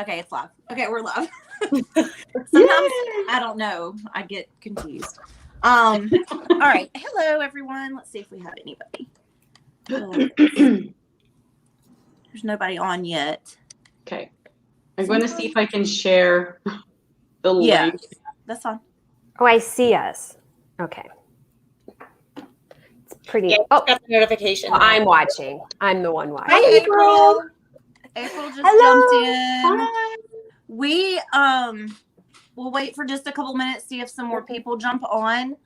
Okay, it's live. Okay, we're live. Sometimes I don't know. I get confused. All right. Hello, everyone. Let's see if we have anybody. There's nobody on yet. Okay. I'm going to see if I can share the link. That's fine. Oh, I see us. Okay. It's pretty. Yeah, got the notification. Well, I'm watching. I'm the one watching. Hi, April. April just jumped in. Hi. We we'll wait for just a couple minutes, see if some more people jump on.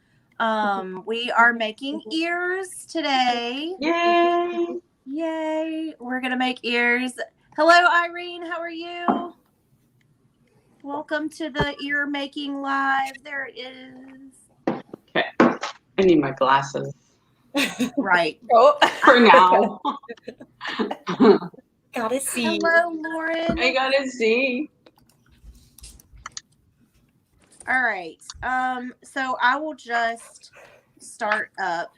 We are making ears today. Yay. Yay. We're gonna make ears. Hello, Irene. How are you? Welcome to the ear making live. There it is. Okay. I need my glasses. Right. For now. Gotta see. Hello, Lauren. I gotta see. All right. So I will just start up.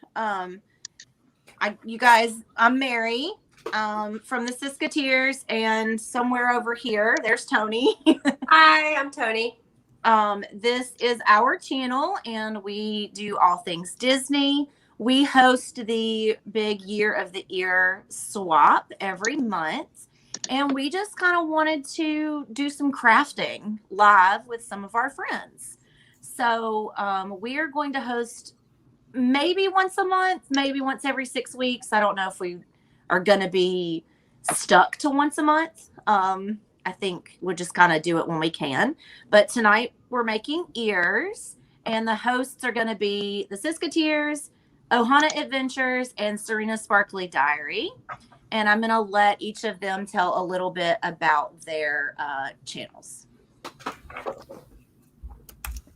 You guys, I'm Mary, from the SisketEars, and somewhere over here, there's Tony. Hi, I'm Tony. This is our channel, and we do all things Disney. We host the big Year of the Ear swap every month, and we just kind of wanted to do some crafting live with some of our friends. So we are going to host maybe once a month, maybe once every 6 weeks. I don't know if we are going to be stuck to once a month. I think we'll just kind of do it when we can. But tonight we're making ears, and the hosts are going to be the SisketEars, Ohana Adventures, and Serena Sparkly Diary. And I'm going to let each of them tell a little bit about their channels.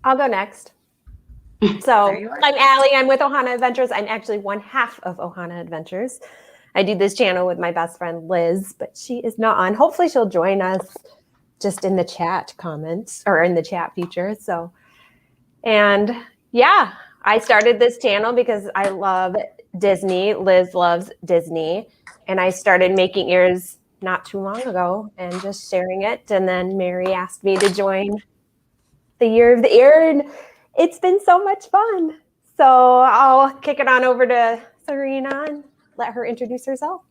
I'll go next. So I'm Allie. I'm with Ohana Adventures. I'm actually one half of Ohana Adventures. I do this channel with my best friend Liz, but she is not on. Hopefully she'll join us just in the chat comments or in the chat feature. So, and yeah, I started this channel because I love Disney. Liz loves Disney. And I started making ears not too long ago and just sharing it. And then Mary asked me to join the Year of the Ear, and it's been so much fun. So I'll kick it on over to Serena and let her introduce herself.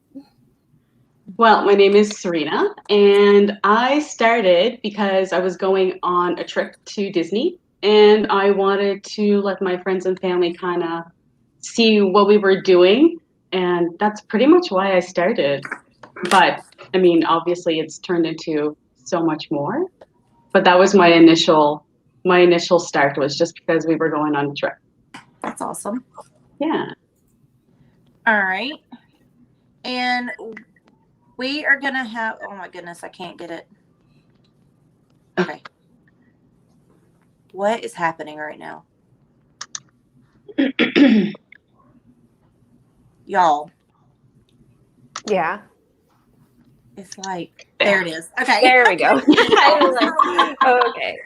Well, my name is Serena, and I started because I was going on a trip to Disney, and I wanted to let my friends and family kind of see what we were doing, and that's pretty much why I started. But, I mean, obviously it's turned into so much more, but that was my initial start, was just because we were going on a trip. That's awesome. Yeah. All right. And we are going to have, oh my goodness, I can't get it. Okay. What is happening right now? Y'all. Yeah. It's like, there it is. Okay. There we go. Okay.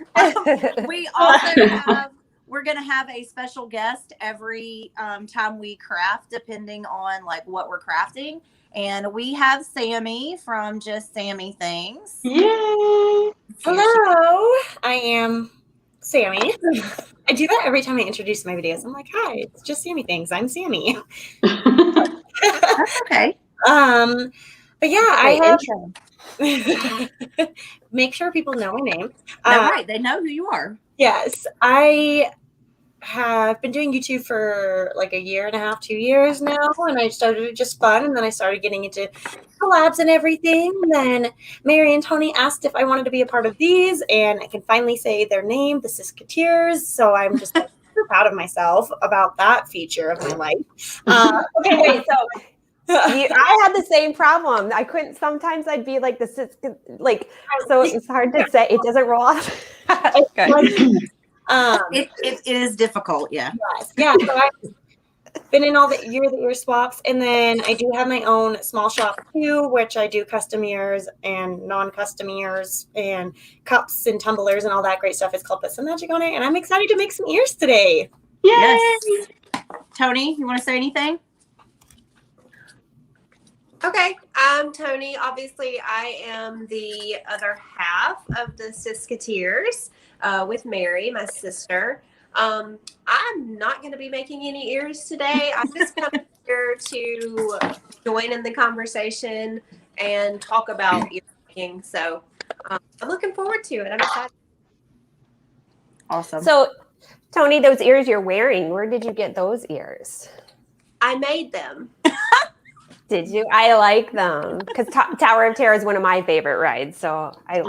We also have, we're going to have a special guest every time we craft, depending on like what we're crafting. And we have Sammy from Just Sammy Things. Yay! Hello, I am Sammy. I do that every time I introduce my videos. I'm like, hi, it's Just Sammy Things. I'm Sammy. That's okay. But yeah, I have make sure people know my name. Right, they know who you are. Yes, I have been doing YouTube for like a year and a half, 2 years now, and I started it just fun, and then I started getting into collabs and everything. And then Mary and Tony asked if I wanted to be a part of these, and I can finally say their name, the SisketEars. So I'm just super proud of myself about that feature of my life. Okay, wait, so I had the same problem. I couldn't. Sometimes I'd be like so it's hard to say. It doesn't roll off. It is difficult, yeah. Yes, yeah. So I've been in all the Year of the Ear swaps, and then I do have my own small shop too, which I do custom ears and non-custom ears and cups and tumblers and all that great stuff. It's called Put Some Magic on It, and I'm excited to make some ears today. Yay! Yes. Tony, you want to say anything? Okay, I'm Tony. Obviously, I am the other half of the SisketEars with Mary, my sister. I'm not going to be making any ears today. I'm just coming here to join in the conversation and talk about ear making. So I'm looking forward to it. I'm excited. Awesome. So, Tony, those ears you're wearing, where did you get those ears? I made them. Did you? I like them because Tower of Terror is one of my favorite rides. So I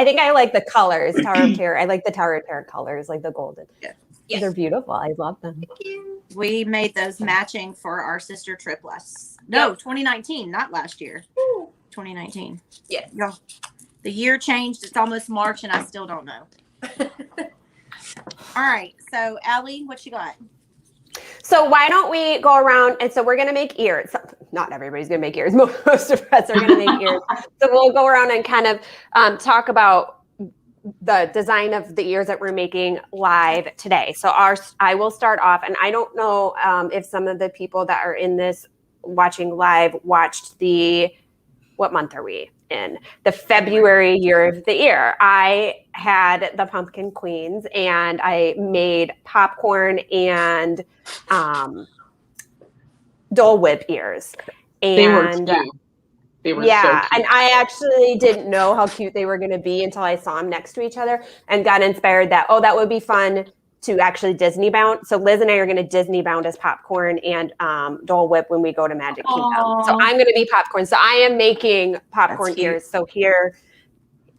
think I like the colors. Tower of Terror. I like the Tower of Terror colors, like the golden. Yes. They're beautiful. I love them. Thank you. We made those matching for our sister trip 2019, not last year. Ooh. 2019. Yes. Yeah. The year changed. It's almost March, and I still don't know. All right. So, Allie, what you got? So why don't we go around, and so we're going to make ears. Not everybody's going to make ears. Most of us are going to make ears. So we'll go around and kind of talk about the design of the ears that we're making live today. So I will start off, and I don't know if some of the people that are in this watching live watched what month are we in? The February year of the ear. I had the pumpkin queens, and I made popcorn and Dole Whip ears. And They were cute. They were so cute. And I actually didn't know how cute they were going to be until I saw them next to each other and got inspired that, that would be fun to actually Disney bound. So Liz and I are going to Disney bound as popcorn and Dole Whip when we go to Magic Kingdom. Aww. So I'm going to be popcorn. So I am making popcorn ears. So here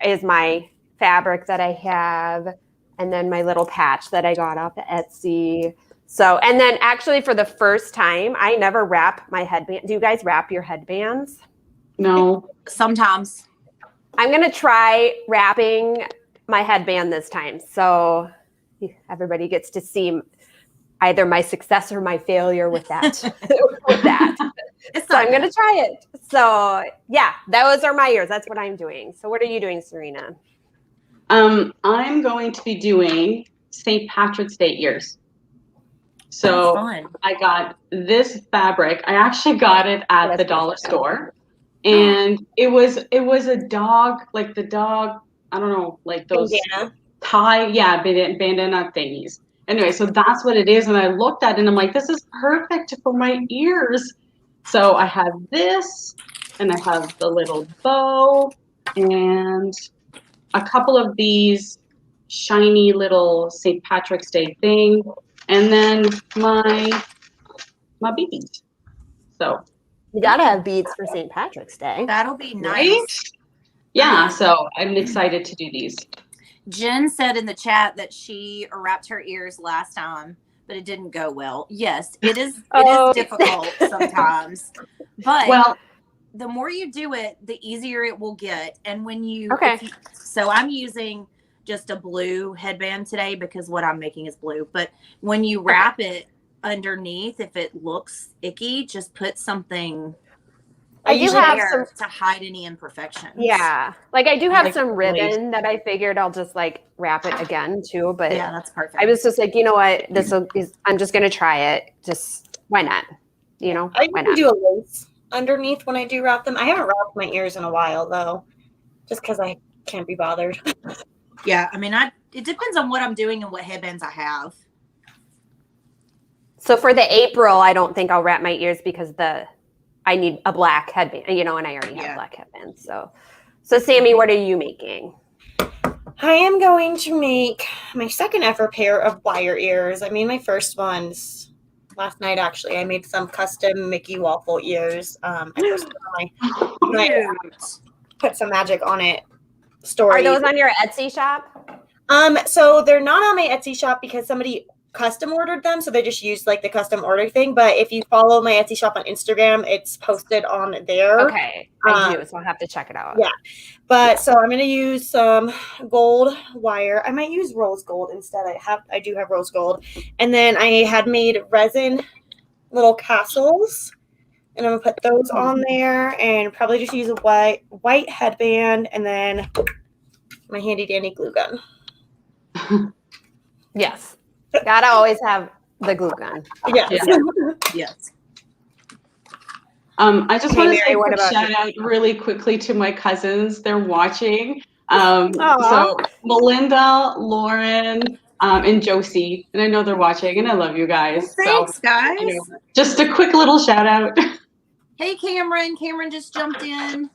is my fabric that I have, and then my little patch that I got off of Etsy. So, and then actually for the first time, I never wrap my headband. Do you guys wrap your headbands? No. Sometimes. I'm going to try wrapping my headband this time. So everybody gets to see either my success or my failure with that. So I'm going to try it. So yeah, those are my ears. That's what I'm doing. So what are you doing, Serena? I'm going to be doing St. Patrick's Day ears. So I got this fabric. I actually got it at the dollar store. And it was a dog, like the dog, I don't know, like those bandana thingies. Anyway, so that's what it is. And I looked at it and I'm like, this is perfect for my ears. So I have this, and I have the little bow, and a couple of these shiny little St. Patrick's Day thing, and then my beads. So you gotta have beads for St. Patrick's Day. That'll be nice. Right? Yeah, so I'm excited to do these. Jen said in the chat that she wrapped her ears last time, but it didn't go well. Yes, it is difficult sometimes. But the more you do it, the easier it will get. And when so I'm using just a blue headband today because what I'm making is blue. But when you wrap it underneath, if it looks icky, just put something I do have some to hide any imperfections. Yeah, like I do have some ribbon that I figured I'll just like wrap it again too. But yeah, that's perfect. I was just like, you know what, I'm just gonna try it. Just why not? You know, I can do a lace underneath when I do wrap them. I haven't wrapped my ears in a while though, just because I can't be bothered. Yeah, I mean, it depends on what I'm doing and what headbands I have. So for the April, I don't think I'll wrap my ears because I need a black headband, and I already have black headbands. So Sammy, what are you making? I am going to make my second ever pair of wire ears. I made my first ones last night, actually. I made some custom Mickey waffle ears. I posted on put some magic on it story. Are those on your Etsy shop? So they're not on my Etsy shop because somebody custom ordered them, so they just used like the custom order thing. But if you follow my Etsy shop on Instagram, it's posted on there. Okay, I do, so I'll have to check it out. Yeah, but so I'm gonna use some gold wire. I might use rose gold instead. I do have rose gold, and then I had made resin little castles, and I'm gonna put those on there, and probably just use a white headband, and then my handy dandy glue gun. Yes. Gotta always have the glue gun. Yes. Yes. I just Hey, want to say Mary, a what quick about shout out really quickly to my cousins. They're watching. Aw. So Melinda, Lauren, and Josie, and I know they're watching, and I love you Well, guys. So, thanks, guys. just a quick little shout out. Hey, Cameron. Cameron just jumped in.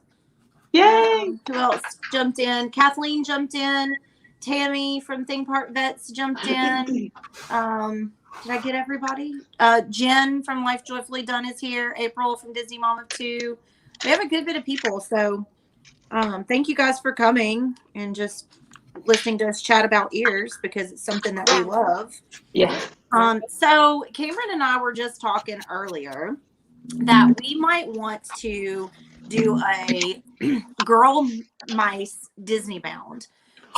Yay! Who else jumped in? Kathleen jumped in. Tammy from Thing Park Vets jumped in. Did I get everybody? Jen from Life Joyfully Done is here. April from Disney Mom of Two. We have a good bit of people. So thank you guys for coming and just listening to us chat about ears because it's something that we love. Yes. So Cameron and I were just talking earlier that we might want to do a girl mice Disney bound.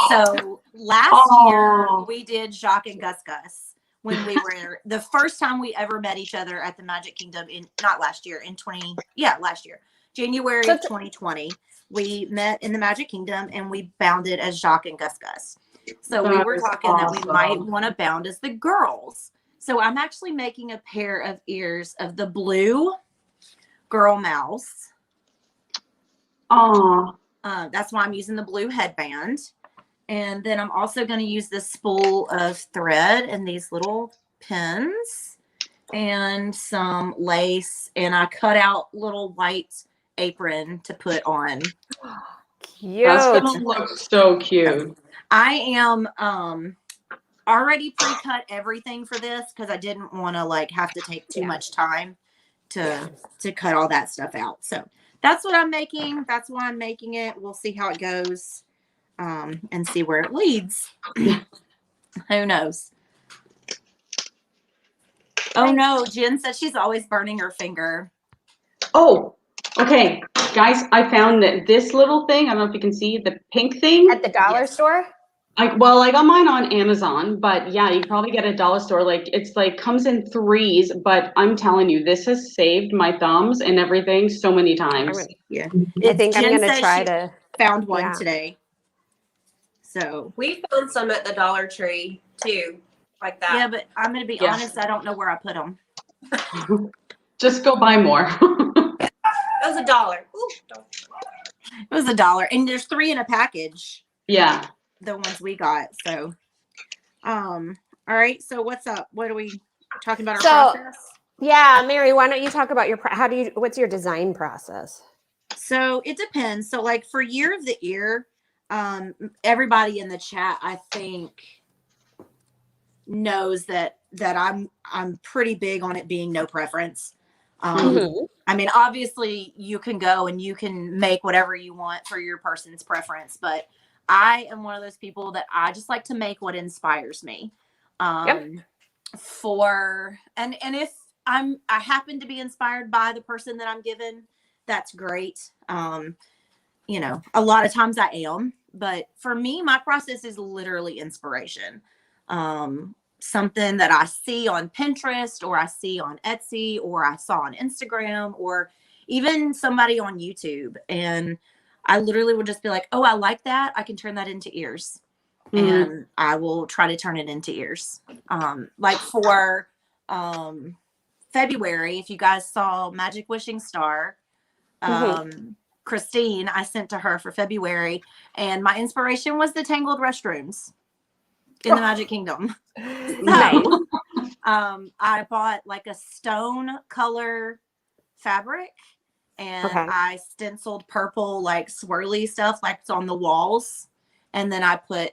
So last year we did Jacques and Gus Gus when we were the first time we ever met each other at the Magic Kingdom last year, January of 2020. We met in the Magic Kingdom and we bounded as Jacques and Gus Gus. So we were talking that we might want to bound as the girls. So I'm actually making a pair of ears of the blue girl mouse. Oh. That's why I'm using the blue headband. And then I'm also going to use this spool of thread and these little pins and some lace. And I cut out little white apron to put on. Cute. That's going to look so cute. I am already pre-cut everything for this because I didn't want to have to take too much time to cut all that stuff out. So that's what I'm making. That's why I'm making it. We'll see how it goes and see where it leads. Who knows? Oh no, Jen said she's always burning her finger. Oh, okay. Guys, I found that this little thing, I don't know if you can see the pink thing. At the dollar store? I got mine on Amazon, but yeah, you probably get a dollar store. It's comes in threes, but I'm telling you, this has saved my thumbs and everything so many times. Yeah. I think Jen I'm going to says try she to. found one today. So We found some at the Dollar Tree too, like that. yeah, but I'm going to be honest, I don't know where I put them. Just go buy more. It was $1. Ooh, It was $1, and there's 3 in a package. Yeah. The ones we got. So, all right. So what's up? What are we talking about? Our process? Yeah, Mary, why don't you talk about what's your design process? So it depends. So for Year of the Ear, everybody in the chat, I think, knows that I'm pretty big on it being no preference. I mean, obviously you can go and you can make whatever you want for your person's preference, but I am one of those people that I just like to make what inspires me. And if I happen to be inspired by the person that I'm given, that's great. A lot of times I am, but for me, my process is literally inspiration. Something that I see on Pinterest or I see on Etsy or I saw on Instagram or even somebody on YouTube. And I literally would just be like, oh, I like that. I can turn that into ears. And I will try to turn it into ears. For February, if you guys saw Magic Wishing Star, Christine, I sent to her for February, and my inspiration was the tangled restrooms in the Magic Kingdom. Nice. I bought a stone color fabric, and I stenciled purple swirly stuff it's on the walls, and then I put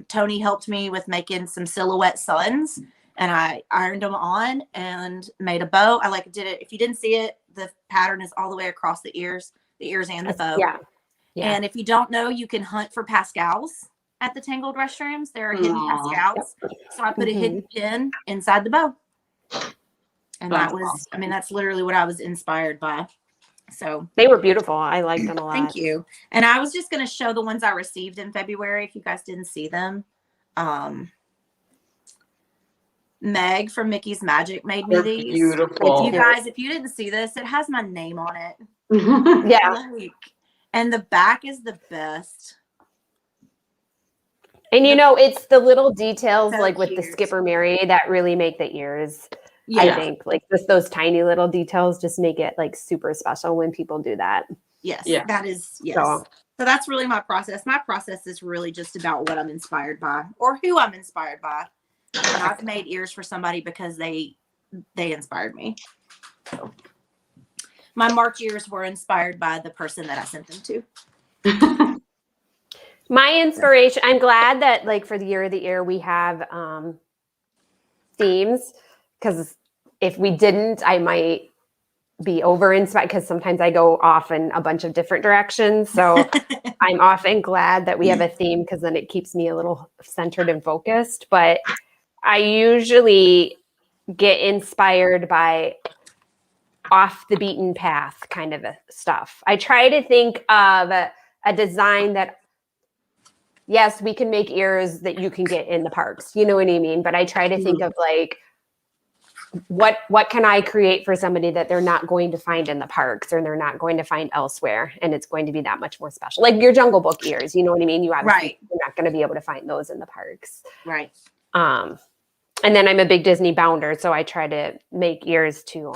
Tony helped me with making some silhouette suns, and I ironed them on and made a bow. I did it. If you didn't see it, the pattern is all the way across the ears and the bow. Yeah. And if you don't know, you can hunt for Pascals at the Tangled Restrooms. There are hidden Pascals. So I put a hidden pin inside the bow. And that's literally what I was inspired by. So they were beautiful. I liked them a lot. Thank you. And I was just going to show the ones I received in February if you guys didn't see them. Meg from Mickey's Magic made me these. Beautiful. If you didn't see this, it has my name on it. Yeah. And the back is the best. And it's the little details so with the Skipper Mary that really make the ears I think like just those tiny little details just make it like super special when people do that. Yes, Yeah. that is, yes. So that's really my process. My process is really just about what I'm inspired by or who I'm inspired by. And I've made ears for somebody because they inspired me. So my March ears were inspired by the person that I sent them to. My inspiration, I'm glad that like for the year of the ear, we have themes, because if we didn't, I might be over inspired, because sometimes I go off in a bunch of different directions. So I'm often glad that we have a theme, because then it keeps me a little centered and focused. But I usually get inspired by off the beaten path kind of stuff. I try to think of a design that, yes, we can make ears that you can get in the parks. You know what I mean? But I try to think of like, what can I create for somebody that they're not going to find in the parks or they're not going to find elsewhere, and it's going to be that much more special. Like your Jungle Book ears, you know what I mean? You obviously you're not going to be able to find those in the parks. Right. And then I'm a big Disney bounder, so I try to make ears to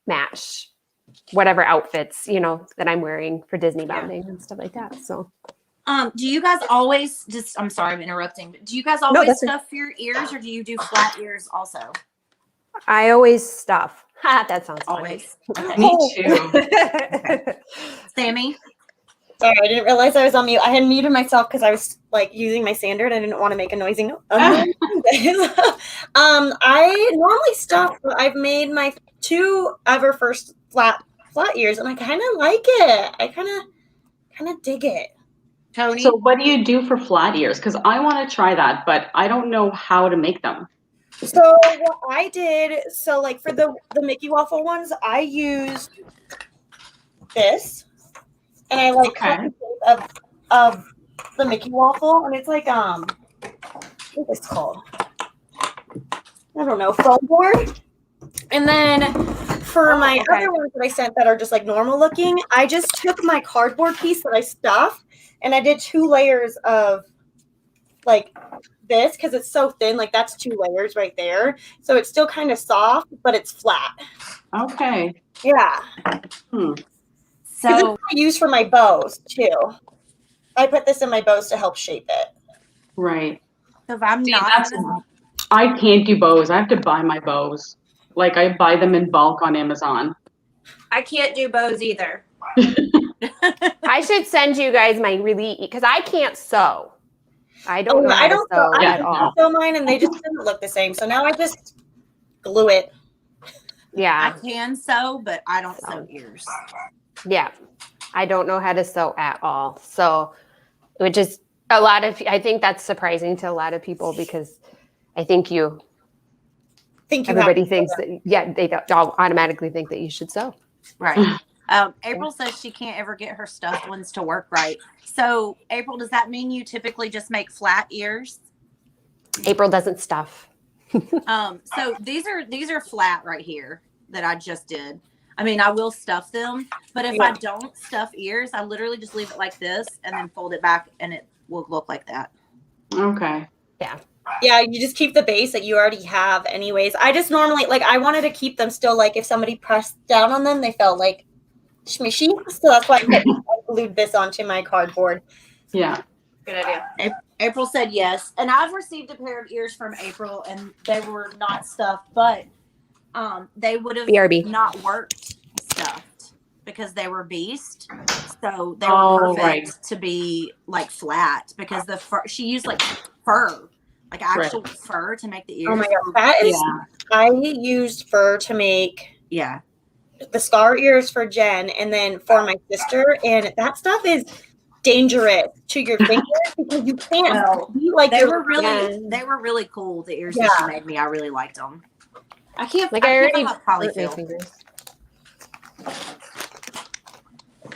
match whatever outfits, you know, that I'm wearing for Disney bounding and stuff like that. So do you guys always I'm sorry I'm interrupting, but do you guys always stuff your ears, or do you do flat ears also? I always stuff. That sounds always. Okay. Me too. Okay. Sammy? Sorry, I didn't realize I was on mute. I had muted myself because I was like using my sander and I didn't want to make a noisy noise. I normally stuff. I've made my 2 ever first flat ears, and I kind of like it. I kind of dig it. Tony? So what do you do for flat ears? Because I want to try that, but I don't know how to make them. So what I did, so like for the Mickey Waffle ones, I used this, and I like cut the shape of the Mickey Waffle, and it's like what is this called? I don't know, foam board. And then for my other ones that I sent that are just like normal looking, I just took my cardboard piece that I stuffed, and I did 2 layers of like this, because it's so thin, like that's 2 layers right there, so it's still kind of soft but it's flat. Okay. Yeah. So this I use for my bows too. I put this in my bows to help shape it. Right. So if I'm I can't do bows. I have to buy my bows. Like I buy them in bulk on Amazon. I can't do bows either. I should send you guys my because I can't sew. I don't know how to sew at all. I sew mine, and they just didn't look the same. So now I just glue it. Yeah. I can sew, but I don't sew ears. Yeah. I don't know how to sew at all. So which is I think that's surprising to a lot of people, because I think everybody thinks that, they all automatically think that you should sew. Right. April says she can't ever get her stuffed ones to work right. So, April, does that mean you typically just make flat ears? April doesn't stuff. So these are flat right here that I just did. I mean, I will stuff them, but if I don't stuff ears, I literally just leave it like this and then fold it back, and it will look like that. Okay. Yeah. Yeah, you just keep the base that you already have anyways. I just normally, like, I wanted to keep them still, like, if somebody pressed down on them, they felt like smushy. So that's why I glued this onto my cardboard. Yeah. Good idea. April said yes. And I've received a pair of ears from April, and they were not stuffed, but they would have not worked stuffed because they were beast. So they were perfect to be, like, flat, because the fur, she used, like, fur. Like actual fur to make the ears. Oh my god, that is! I used fur to make the scar ears for Jen, and then for my sister, and that stuff is dangerous to your fingers because you can't. They were really cool. The ears that she made me, I really liked them. I can't like I already polyfill.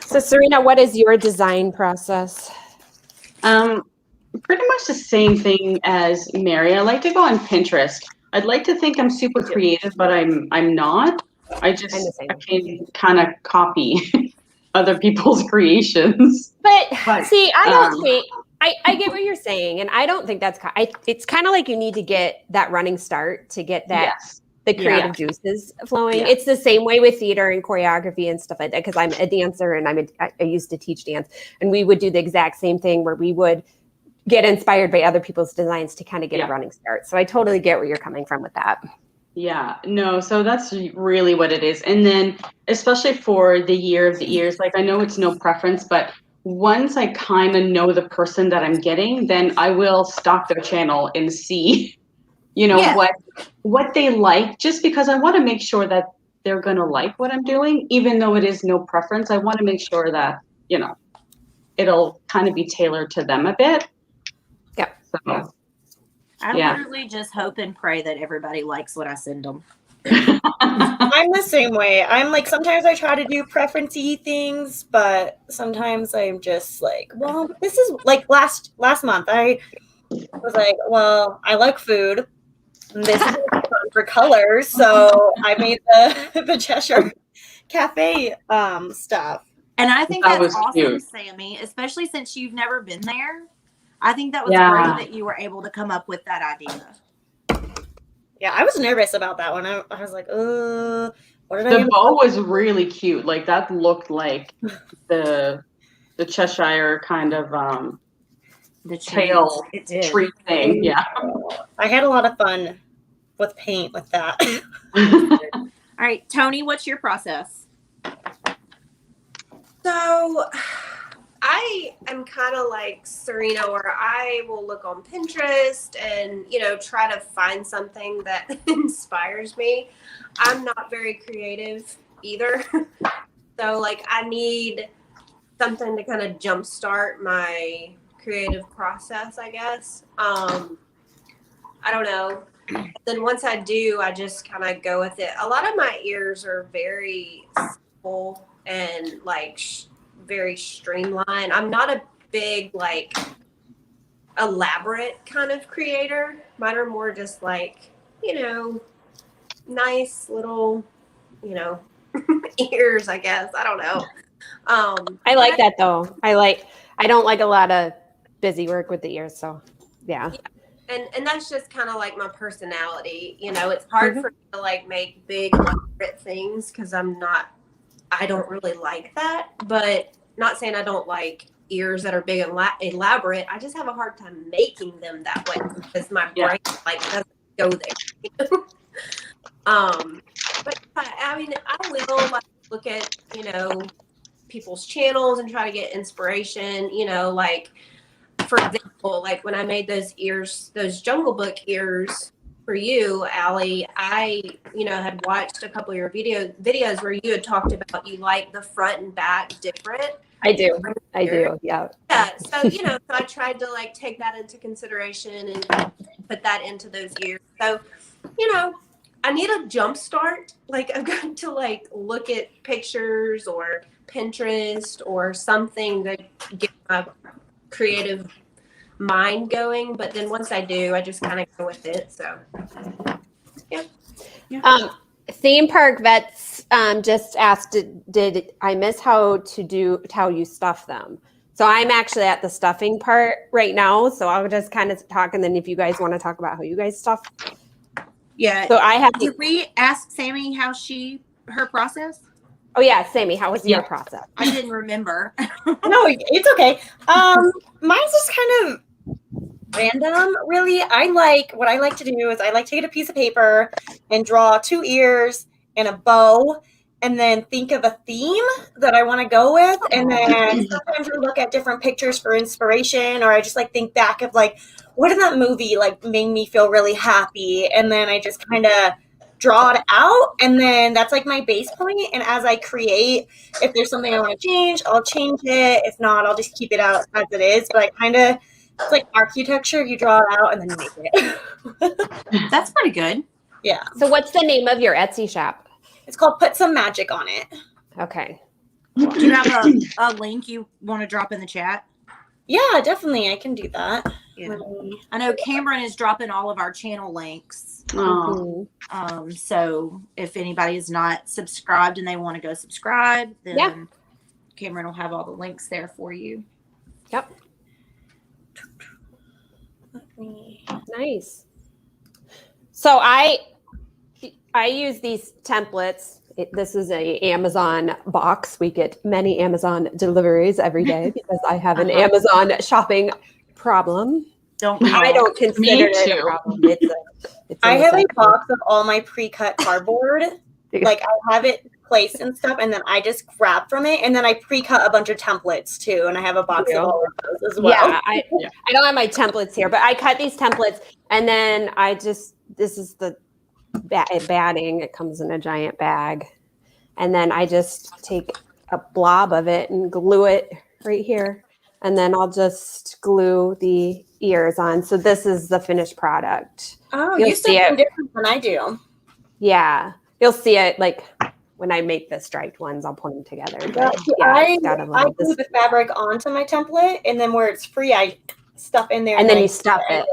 So Serena, what is your design process? Pretty much the same thing as Mary. I like to go on Pinterest. I'd like to think I'm super creative, but I'm not. I can kind of copy other people's creations. But see, I don't think I get what you're saying, and I don't think that's. It's kind of like you need to get that running start to get that the creative juices flowing. Yeah. It's the same way with theater and choreography and stuff like that, because I'm a dancer and I used to teach dance, and we would do the exact same thing where we would get inspired by other people's designs to kind of get a running start. So I totally get where you're coming from with that. Yeah, no, so that's really what it is. And then especially for the year of the ears, like I know it's no preference, but once I kind of know the person that I'm getting, then I will stalk their channel and see, what they like, just because I want to make sure that they're going to like what I'm doing, even though it is no preference. I want to make sure that, it'll kind of be tailored to them a bit. Yeah. So, I literally just hope and pray that everybody likes what I send them. I'm the same way. I'm like, sometimes I try to do preference-y things, but sometimes I'm just like, well, this is like last month. I was like, well, I like food. And this is fun for colors, so I made the Cheshire Cafe stuff. And I think That that's was awesome, cute. Sammy, especially since you've never been there. I think that was Yeah. great that you were able to come up with that idea. Yeah, I was nervous about that one. I was like, what did I The do? bow was really cute. Like that looked like the Cheshire kind of The tail it did. tree thing. Yeah. I had a lot of fun with paint with that. All right, Tony, what's your process? So I am kind of like Serena, where I will look on Pinterest and, try to find something that inspires me. I'm not very creative either. So like I need something to kind of jumpstart my creative process, I guess. I don't know. Then once I do, I just kind of go with it. A lot of my ears are very simple and like very streamlined. I'm not a big like elaborate kind of creator. Mine are more just like, nice little, ears, I guess. I don't know. I like that though. I don't like a lot of busy work with the ears, so yeah. And that's just kind of like my personality. It's hard for me to like make big elaborate things because I don't really like that. But not saying I don't like ears that are big and elaborate. I just have a hard time making them that way because my brain like doesn't go there. But I mean, I will like look at people's channels and try to get inspiration. Like for example, like when I made those ears, those Jungle Book ears for you, Allie, I had watched a couple of your videos where you had talked about you like the front and back different. I do, yeah. Yeah, so so I tried to like take that into consideration and put that into those ears. So, I need a jump start. Like I've got to like look at pictures or Pinterest or something to get my creative mind going. But then once I do, I just kind of go with it. So, yeah. Theme park vets just asked, did I miss how you stuff them? So I'm actually at the stuffing part right now. So I'll just kind of talk, and then if you guys want to talk about how you guys stuff. Yeah. So I have. Did we ask Sammy how her process? Oh yeah, Sammy, how was your process? I didn't remember. No, it's okay. Mine's just kind of random, really. What I like to do is I like to get a piece of paper and draw 2 ears and a bow, and then think of a theme that I want to go with. And then sometimes I look at different pictures for inspiration, or I just like think back of like, what in that movie like made me feel really happy, and then I just kind of draw it out, and then that's like my base point. And as I create, if there's something I want to change, I'll change it. If not, I'll just keep it out as it is. But I kind of, it's like architecture, you draw it out and then you make it. That's pretty good. Yeah. So what's the name of your Etsy shop? It's called Put Some Magic on It. Okay. Do you have a link you want to drop in the chat? Yeah, definitely. I can do that. Yeah. I know Cameron is dropping all of our channel links. Oh. So if anybody is not subscribed and they want to go subscribe, then Cameron will have all the links there for you. Yep. Nice. So I use these templates. This is a Amazon box. We get many Amazon deliveries every day because I have an Amazon shopping problem. I don't consider it a problem. I have a box of all my pre-cut cardboard. Like I have it placed and stuff, and then I just grab from it, and then I pre-cut a bunch of templates too, and I have a box of all of those as well. Yeah, I don't have my templates here, but I cut these templates, and then this is the batting. It comes in a giant bag, and then I just take a blob of it and glue it right here, and then I'll just glue the ears on. So this is the finished product. Oh, you see it different than I do. Yeah, you'll see it like when I make the striped ones. I'll put them together. But I glue the fabric onto my template, and then where it's free, I stuff in there, and then you stuff it.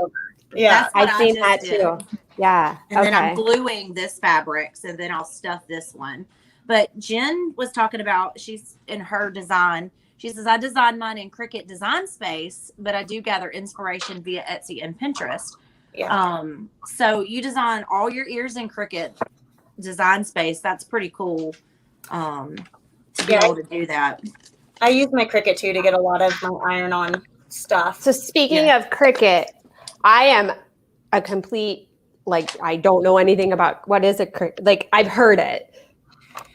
Yeah, I've seen that too. Yeah, and then I'm gluing this fabric, so then I'll stuff this one. But Jen was talking about, she's in her design. She says, I design mine in Cricut Design Space, but I do gather inspiration via Etsy and Pinterest. Yeah. So you design all your ears in Cricut Design Space. That's pretty cool to be able to do that. I use my Cricut too to get a lot of my iron-on stuff. So speaking of Cricut, I am a complete, I don't know anything about what is a Cricut. Like, I've heard it,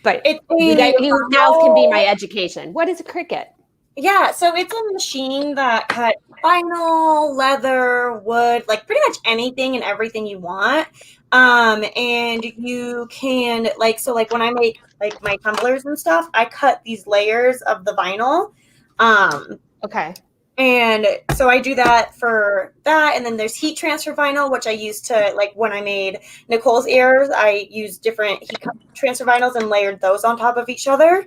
but you now can be my education. What is a Cricut? Yeah, so it's a machine that cuts vinyl, leather, wood, like pretty much anything and everything you want. And you can when I make like my tumblers and stuff, I cut these layers of the vinyl. Okay. And so I do that for that. And then there's heat transfer vinyl, which I use to, like, when I made Nicole's ears, I used different heat transfer vinyls and layered those on top of each other.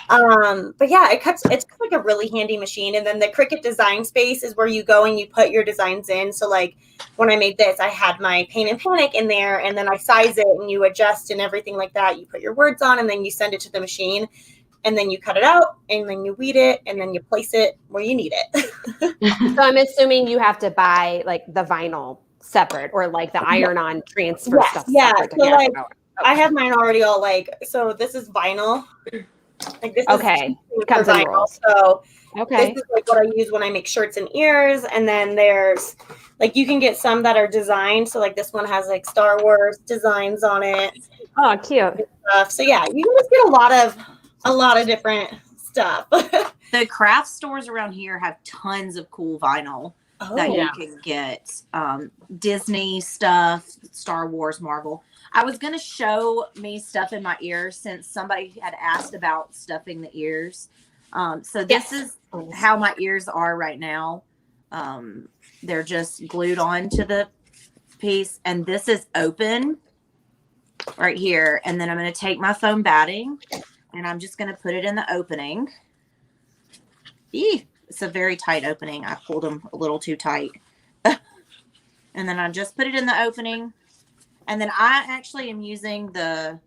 But yeah, it's like a really handy machine. And then the Cricut Design Space is where you go and you put your designs in. So like when I made this, I had my Paint and Panic in there, and then I size it and you adjust and everything like that. You put your words on and then you send it to the machine. And then you cut it out, and then you weed it, and then you place it where you need it. So I'm assuming you have to buy like the vinyl separate, or like the iron-on transfer stuff. Yeah. So like, I have mine already all so this is vinyl. Like this is comes in vinyl. So this is like what I use when I make shirts and ears. And then there's like, you can get some that are designed. So like this one has like Star Wars designs on it. Oh, cute. So yeah, you can just get a lot of different stuff. The craft stores around here have tons of cool vinyl that you can get. Disney stuff, Star Wars, Marvel. I was going to show me stuff in my ears since somebody had asked about stuffing the ears. So this is how my ears are right now. They're just glued onto the piece, and this is open right here. And then I'm going to take my foam batting, and I'm just going to put it in the opening. It's a very tight opening. I pulled them a little too tight. And then I just put it in the opening. And then I actually am using the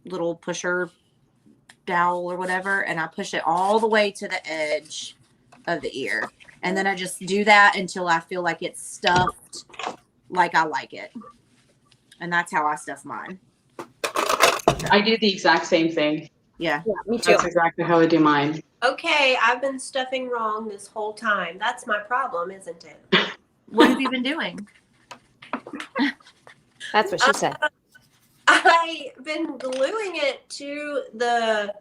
little pusher dowel or whatever. And I push it all the way to the edge of the ear. And then I just do that until I feel like it's stuffed like I like it. And that's how I stuff mine. I do the exact same thing. Yeah, me too. That's exactly how I do mine. Okay, I've been stuffing wrong this whole time. That's my problem, isn't it? What have you been doing? That's what she said. I've been gluing it to the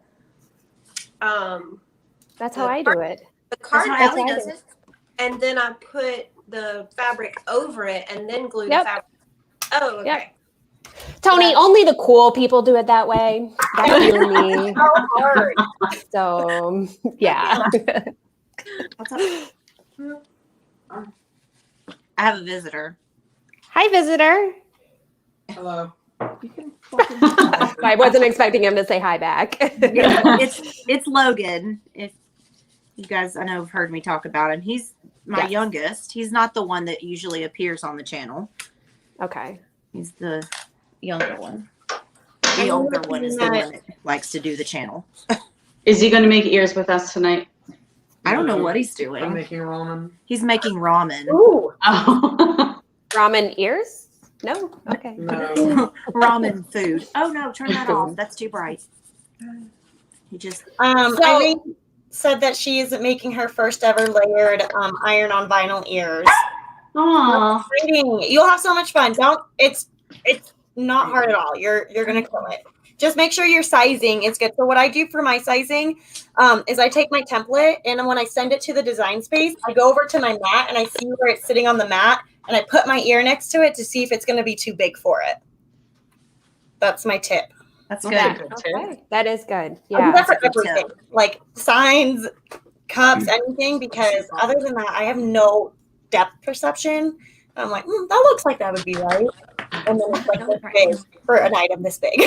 That's how I do it. The card That's how Ellie does it. And then I put the fabric over it and then glue the fabric. Oh, okay. Yep. Tony, only the cool people do it that way. That's you and me. So hard. So, yeah. What's up? I have a visitor. Hi, visitor. Hello. I wasn't expecting him to say hi back. It's Logan. If you guys, I know, have heard me talk about him. He's my youngest. He's not the one that usually appears on the channel. Okay. He's the younger one. The older one is the one that likes to do the channel. Is he going to make ears with us tonight? I don't know what he's I'm doing. making ramen. He's making ramen. Ooh. Oh. Ramen ears? No? Okay. No. Ramen food. Oh no, turn that off. That's too bright. You just Irene said that she is making her first ever layered iron on vinyl ears. Aw. Exciting. You'll have so much fun. It's not hard at all. You're gonna kill it. Just make sure your sizing is good. So what I do for my sizing is I take my template, and when I send it to the design space, I go over to my mat and I see where it's sitting on the mat, and I put my ear next to it to see if it's going to be too big for it. That's my tip. that's Okay. good. Okay. That is good. I do Yeah. that for that's a good everything, like signs, cups, anything, because other than that, I have no depth perception. I'm like, that looks like that would be right. And then it's like this big for an item this big.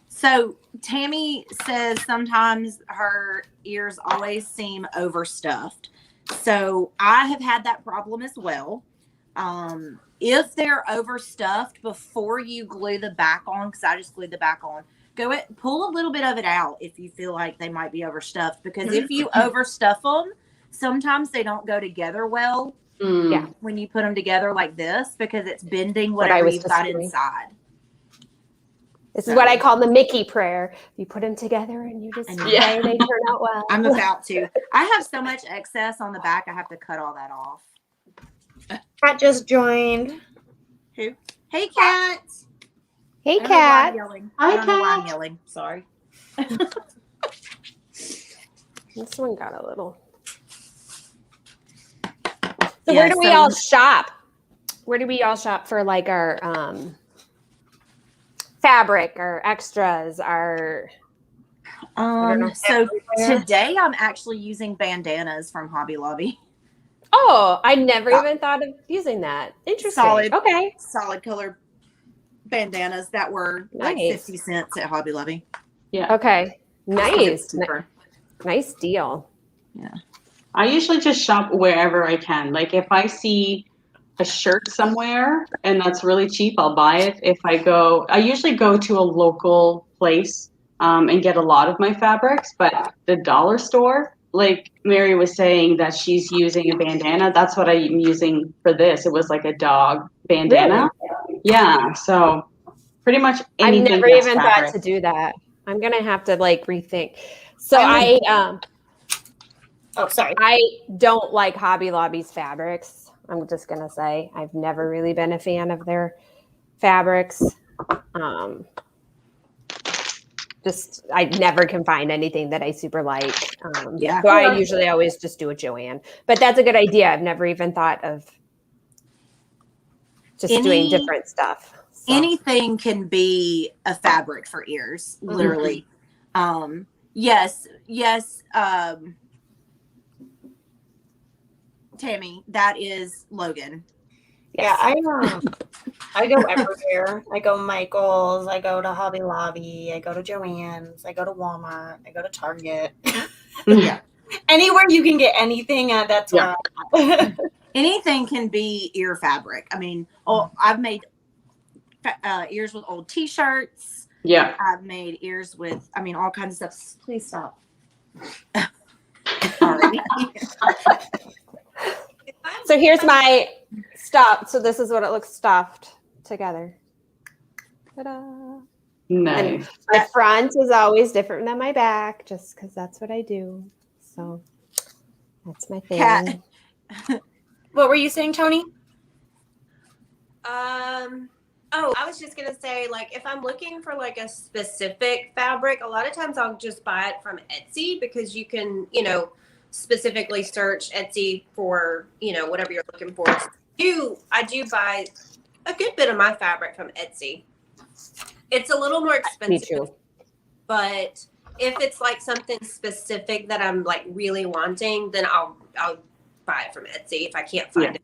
So Tammy says sometimes her ears always seem overstuffed. So I have had that problem as well. If they're overstuffed, before you glue the back on, because I just glued the back on, pull a little bit of it out if you feel like they might be overstuffed. Because if you overstuff them, sometimes they don't go together well. Yeah. When you put them together like this, because it's bending What I whatever was you've just got doing. inside. This is what I call the Mickey prayer. You put them together and you just And pray they turn out well. I'm about to. I have so much excess on the back, I have to cut all that off. Cat just joined. Who? Hey, Kat. Hey, I don't know why I'm Kat. yelling. Hi, I don't know why I'm Kat. yelling. Sorry. This one got a little. So Yeah, where do we so- all shop? Where do we all shop for like our fabric, our extras, our So today I'm actually using bandanas from Hobby Lobby. Oh, I never even thought of using that. Interesting. Solid. Okay. Solid color bandanas that were like Nice. 50 cents at Hobby Lobby. Okay. Nice. Super. Nice deal. I usually just shop wherever I can. Like if I see a shirt somewhere and that's really cheap, I'll buy it. I usually go to a local place and get a lot of my fabrics, but the dollar store, like Mary was saying that she's using a bandana, that's what I'm using for this. It was like a dog bandana. Really? Yeah, so pretty much I've anything never that's even fabric. thought to do that. I'm gonna have to like rethink. So Oh, sorry. I don't like Hobby Lobby's fabrics. I'm just gonna say I've never really been a fan of their fabrics. Just I never can find anything that I super like. Yeah. So I usually always just do a Joanne. But that's a good idea. I've never even thought of just doing different stuff. So. Anything can be a fabric for ears, literally. Yes. Tammy, that is Logan. Yes. Yeah, I go everywhere. I go Michael's. I go to Hobby Lobby. I go to Joann's. I go to Walmart. I go to Target. Yeah. Anywhere you can get anything, that's where I'm at. Anything can be ear fabric. I mean, I've made ears with old T-shirts. Yeah. I've made ears with, all kinds of stuff. Please stop. Sorry. So here's my stuff. So this is what it looks stuffed together. Ta-da. Nice. My front is always different than my back, just because that's what I do. So that's my thing. Kat. What were you saying, Tony? I was just gonna say, like, if I'm looking for like a specific fabric, a lot of times I'll just buy it from Etsy because you can, specifically search Etsy for, whatever you're looking for. I do buy a good bit of my fabric from Etsy. It's a little more expensive. Me too. But if it's like something specific that I'm like really wanting, then I'll buy it from Etsy if I can't find it.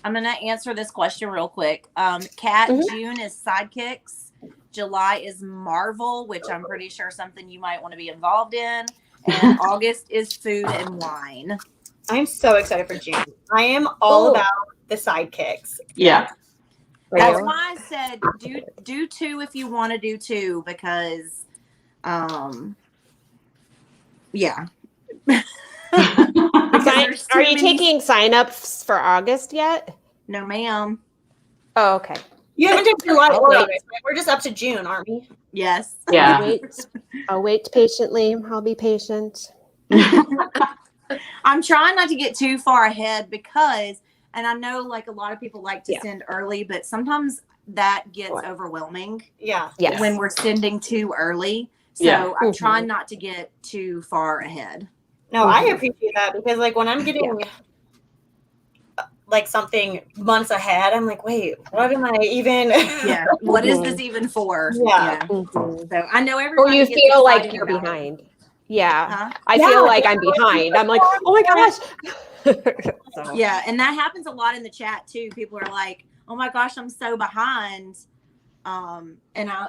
I'm going to answer this question real quick. Kat, June is Sidekicks. July is Marvel, which I'm pretty sure something you might want to be involved in. And August is Food and Wine. I'm so excited for June. I am all about the sidekicks. Yeah. That's why I said do two if you want to do two, because yeah. Are you taking signups for August yet? No, ma'am. Oh, okay. You haven't done July I'll or wait. August, right? We're just up to June, aren't we? Yes. Yeah. I'll wait patiently. I'll be patient. I'm trying not to get too far ahead because, and I know like a lot of people like to Yeah. send early, but sometimes that gets overwhelming Yeah. Yes. when we're sending too early. So Yeah. I'm trying not to get too far ahead. No, I appreciate that because like when I'm getting like something months ahead, I'm like, wait, what am I even? Yeah. What is this even for? Yeah. Mhm. So I know Or everybody you gets feel like excited you're about it. behind. Yeah. Huh? I Yeah, feel like yeah. I'm behind. I'm like, oh my gosh. So, Yeah, and that happens a lot in the chat too. People are like, "Oh my gosh, I'm so behind,"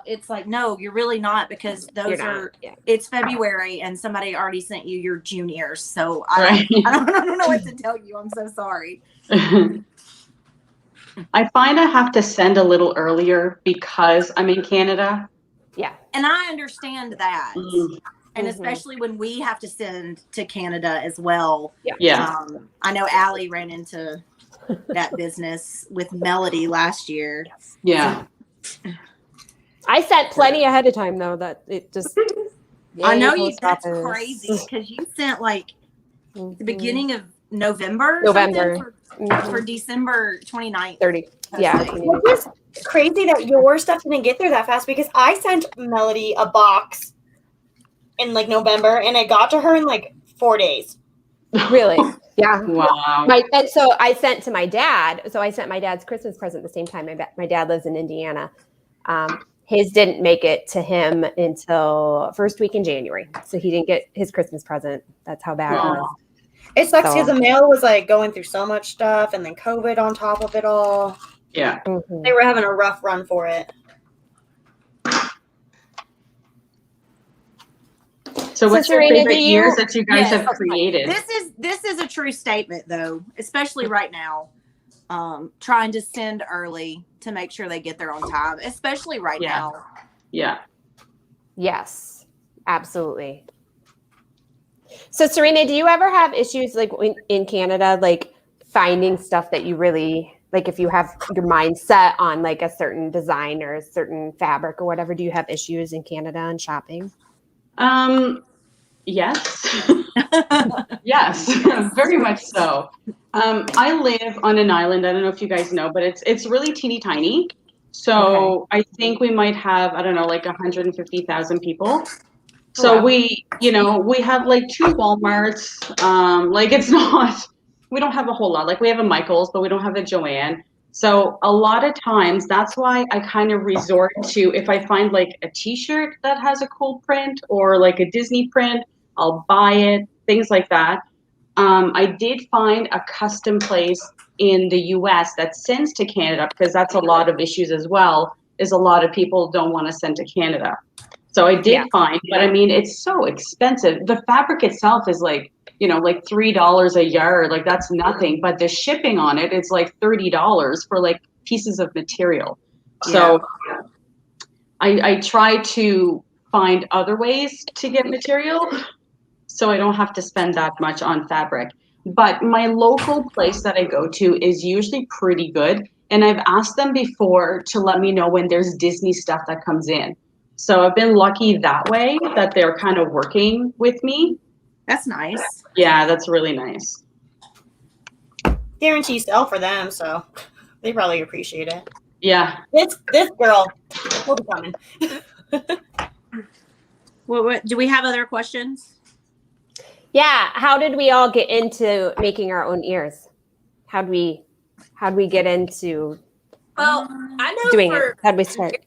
it's like, no, you're really not, because you're those not. are. Yeah. It's February, and somebody already sent you your juniors. So Right. I don't know what to tell you. I'm so sorry. I find I have to send a little earlier because I'm in Canada. Yeah. And I understand that, Mm, and Mhm. especially when we have to send to Canada as well. yeah. I know Allie ran into that business with Melody last year. Yeah. I sent plenty ahead of time though. That it just. I know Yay, you. post That's office. crazy because you sent like the Mhm. beginning of November, or November. something Mhm. for December 29th. 30. Yeah. posting. It's just crazy that your stuff didn't get there that fast because I sent Melody a box in like November and it got to her in like 4 days. Really? Yeah. Wow. And so I sent to my dad. So I sent my dad's Christmas present at the same time. My dad lives in Indiana. His didn't make it to him until first week in January. So he didn't get his Christmas present. That's how bad it was. It sucks So- because the mail was like going through so much stuff and then COVID on top of it all. Yeah. Mhm. They were having a rough run for it. So what's your Serena, favorite do you- years that you guys Yes. have created? This is a true statement though, especially right now. Trying to send early to make sure they get there on time, especially right Yeah. now. Yeah. Yes, absolutely. So Serena, do you ever have issues like in Canada, like finding stuff that you really like, if you have your mind set on like a certain design or a certain fabric or whatever, do you have issues in Canada and shopping? Yes. Yes, very much so. I live on an island. I don't know if you guys know, but it's really teeny tiny. So I think we might have, I don't know, like 150,000 people. So Wow. we have like 2 Walmarts. Like it's not, we don't have a whole lot. Like we have a Michael's, but we don't have a Joanne. So a lot of times that's why I kind of resort to, if I find like a t-shirt that has a cool print or like a Disney print, I'll buy it, things like that. I did find a custom place in the US that sends to Canada, because that's a lot of issues as well, is a lot of people don't want to send to Canada. So I did find, but I mean, it's so expensive. The fabric itself is like, like $3 a yard, like that's nothing. But the shipping on it, it's like $30 for like pieces of material. So I try to find other ways to get material so I don't have to spend that much on fabric. But my local place that I go to is usually pretty good. And I've asked them before to let me know when there's Disney stuff that comes in. So I've been lucky that way, that they're kind of working with me. That's nice. Yeah, that's really nice. Guarantee sell for them, so they probably appreciate it. Yeah. This girl will be coming. What do we have other questions? Yeah. How did we all get into making our own ears? How'd we get into Well, I know doing for it? How'd we start?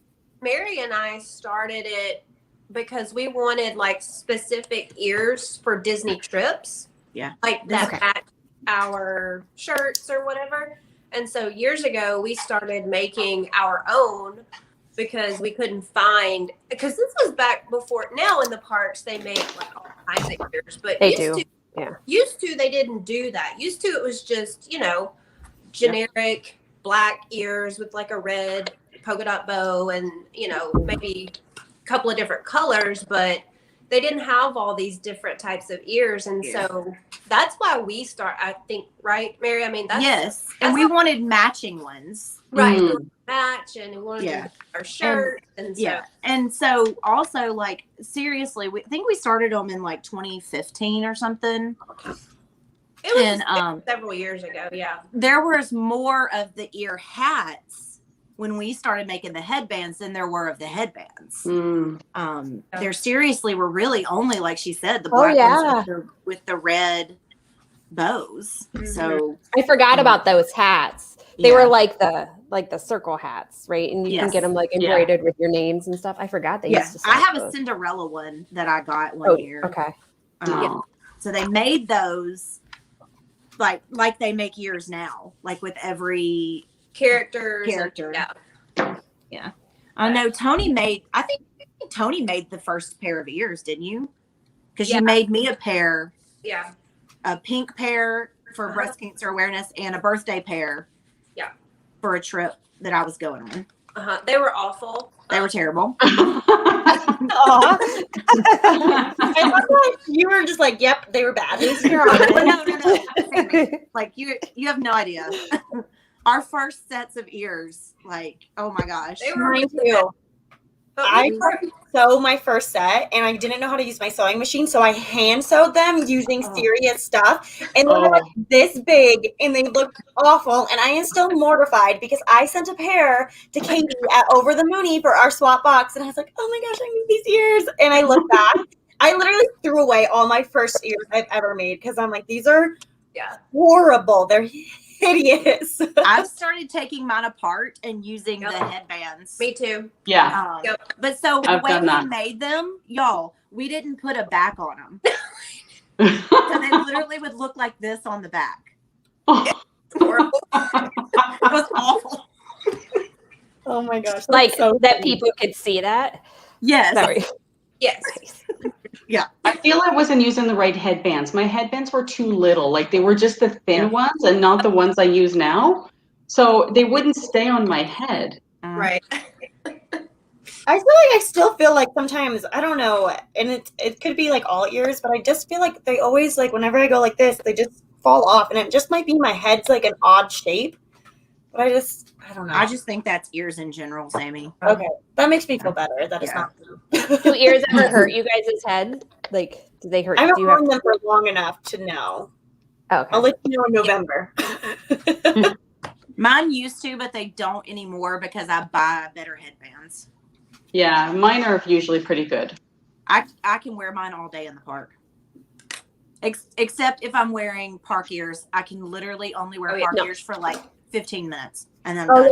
Mary and I started it because we wanted like specific ears for Disney trips. Yeah. Like that Okay. match our shirts or whatever. And so years ago we started making our own because we couldn't find, because this was back before, now in the parks they make like all kinds of ears, but They do. Yeah. Used to they didn't do that. Used to it was just, generic black ears with like a red polka dot bow and, maybe a couple of different colors, but they didn't have all these different types of ears, and so that's why we start. I think, right, Mary? I mean, that's yes, and we wanted matching ones. right. Mm. We wanted to match, and we wanted to our shirt, and so Yeah, and so also like seriously, I think we started them in like 2015 or something. it was And several years ago. Yeah, there was more of the ear hats when we started making the headbands than there were of the headbands. Mm. There seriously were really only, like she said, the Oh, black yeah. ones with the red bows. So I forgot about those hats. They yeah. were like the circle hats, right? And you can Yes. get them like embroidered with your names and stuff. I forgot they used to sell I have a those. Cinderella one that I got one year. Okay. Oh. So they made those like they make ears now, like with every characters. character. Yeah. I know Tony made. I think Tony made the first pair of ears, didn't you? Because you made me a pair. Yeah. A pink pair for breast cancer awareness and a birthday pair. Yeah. For a trip that I was going on. They were awful. They were terrible. I thought that you were just like, yep, they were bad. No. Like you have no idea. Our first sets of ears, like, oh my gosh. They were Mine too. But I sewed my first set and I didn't know how to use my sewing machine, so I hand sewed them using serious stuff, and they were like this big and they looked awful, and I am still mortified because I sent a pair to Katie at Over the Mooney for our swap box, and I was like, oh my gosh, I need these ears, and I look back, I literally threw away all my first ears I've ever made because I'm like, these are horrible, they're hideous. I've started taking mine apart and using the headbands. Me too. Yeah. But so the I've way done that. we made them, y'all, we didn't put a back on them. So they literally would look like this on the back. Horrible. It was awful. Oh my gosh. Like so that funny. people could see that. Yes. Sorry. Yes. Yeah. I feel I wasn't using the right headbands. My headbands were too little. Like they were just the thin ones and not the ones I use now. So they wouldn't stay on my head. Right. I still feel like sometimes, I don't know, and it could be like all ears, but I just feel like they always, like whenever I go like this, they just fall off, and it just might be my head's like an odd shape. But I don't know. I just think that's ears in general, Sammy. Okay, that makes me feel better. That it's not. Do ears ever hurt you guys' head? Like, do they hurt? I haven't do you have worn them for long enough to know. Okay. I'll let you know in November. Mine used to, but they don't anymore because I buy better headbands. Yeah, mine are usually pretty good. I can wear mine all day in the park. Except if I'm wearing park ears, I can literally only wear park ears for like 15 minutes. And then those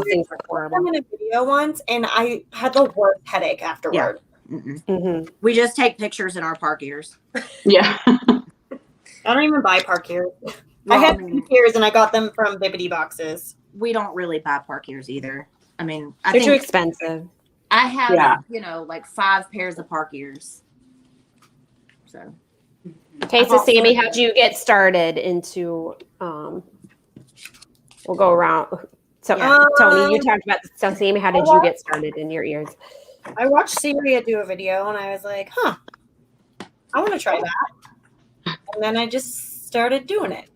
things are horrible. I'm in a video once, and I had the worst headache afterward. Mm-hmm. We just take pictures in our park ears. Yeah. I don't even buy park ears. I had ears, and I got them from Bibbidi boxes. We don't really buy park ears either. I mean, They're too expensive. I have, like 5 pairs of park ears. So. Okay, so Sammy, how'd you get started into, we'll go around. So Tony, you talked about, so Sammy, how did you get started in your ears? I watched Serena do a video and I was like, I want to try that. And then I just started doing it.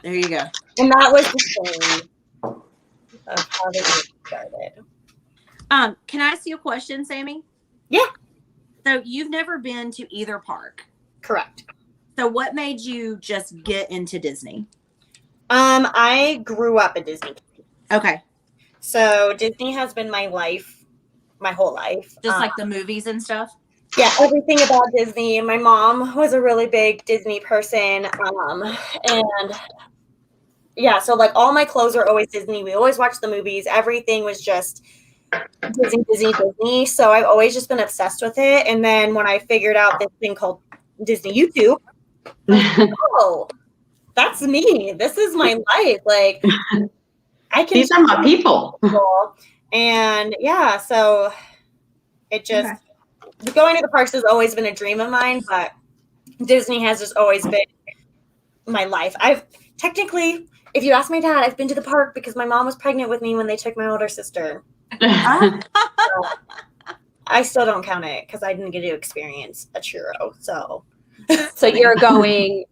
There you go. And that was the story of how they started. Can I ask you a question, Sammy? Yeah. So you've never been to either park? Correct. So what made you just get into Disney? I grew up at Disney. Okay. So Disney has been my life, my whole life. Just like the movies and stuff? Yeah, everything about Disney. My mom was a really big Disney person. And yeah, so like all my clothes are always Disney. We always watch the movies. Everything was just Disney. So I've always just been obsessed with it. And then when I figured out this thing called Disney YouTube, I was like, oh, that's me. This is my life. Like, I can. These are my people. And yeah, so it just going to the parks has always been a dream of mine, but Disney has just always been my life. I've technically, if you ask my dad, I've been to the park because my mom was pregnant with me when they took my older sister. I still don't count it because I didn't get to experience a churro. So you're going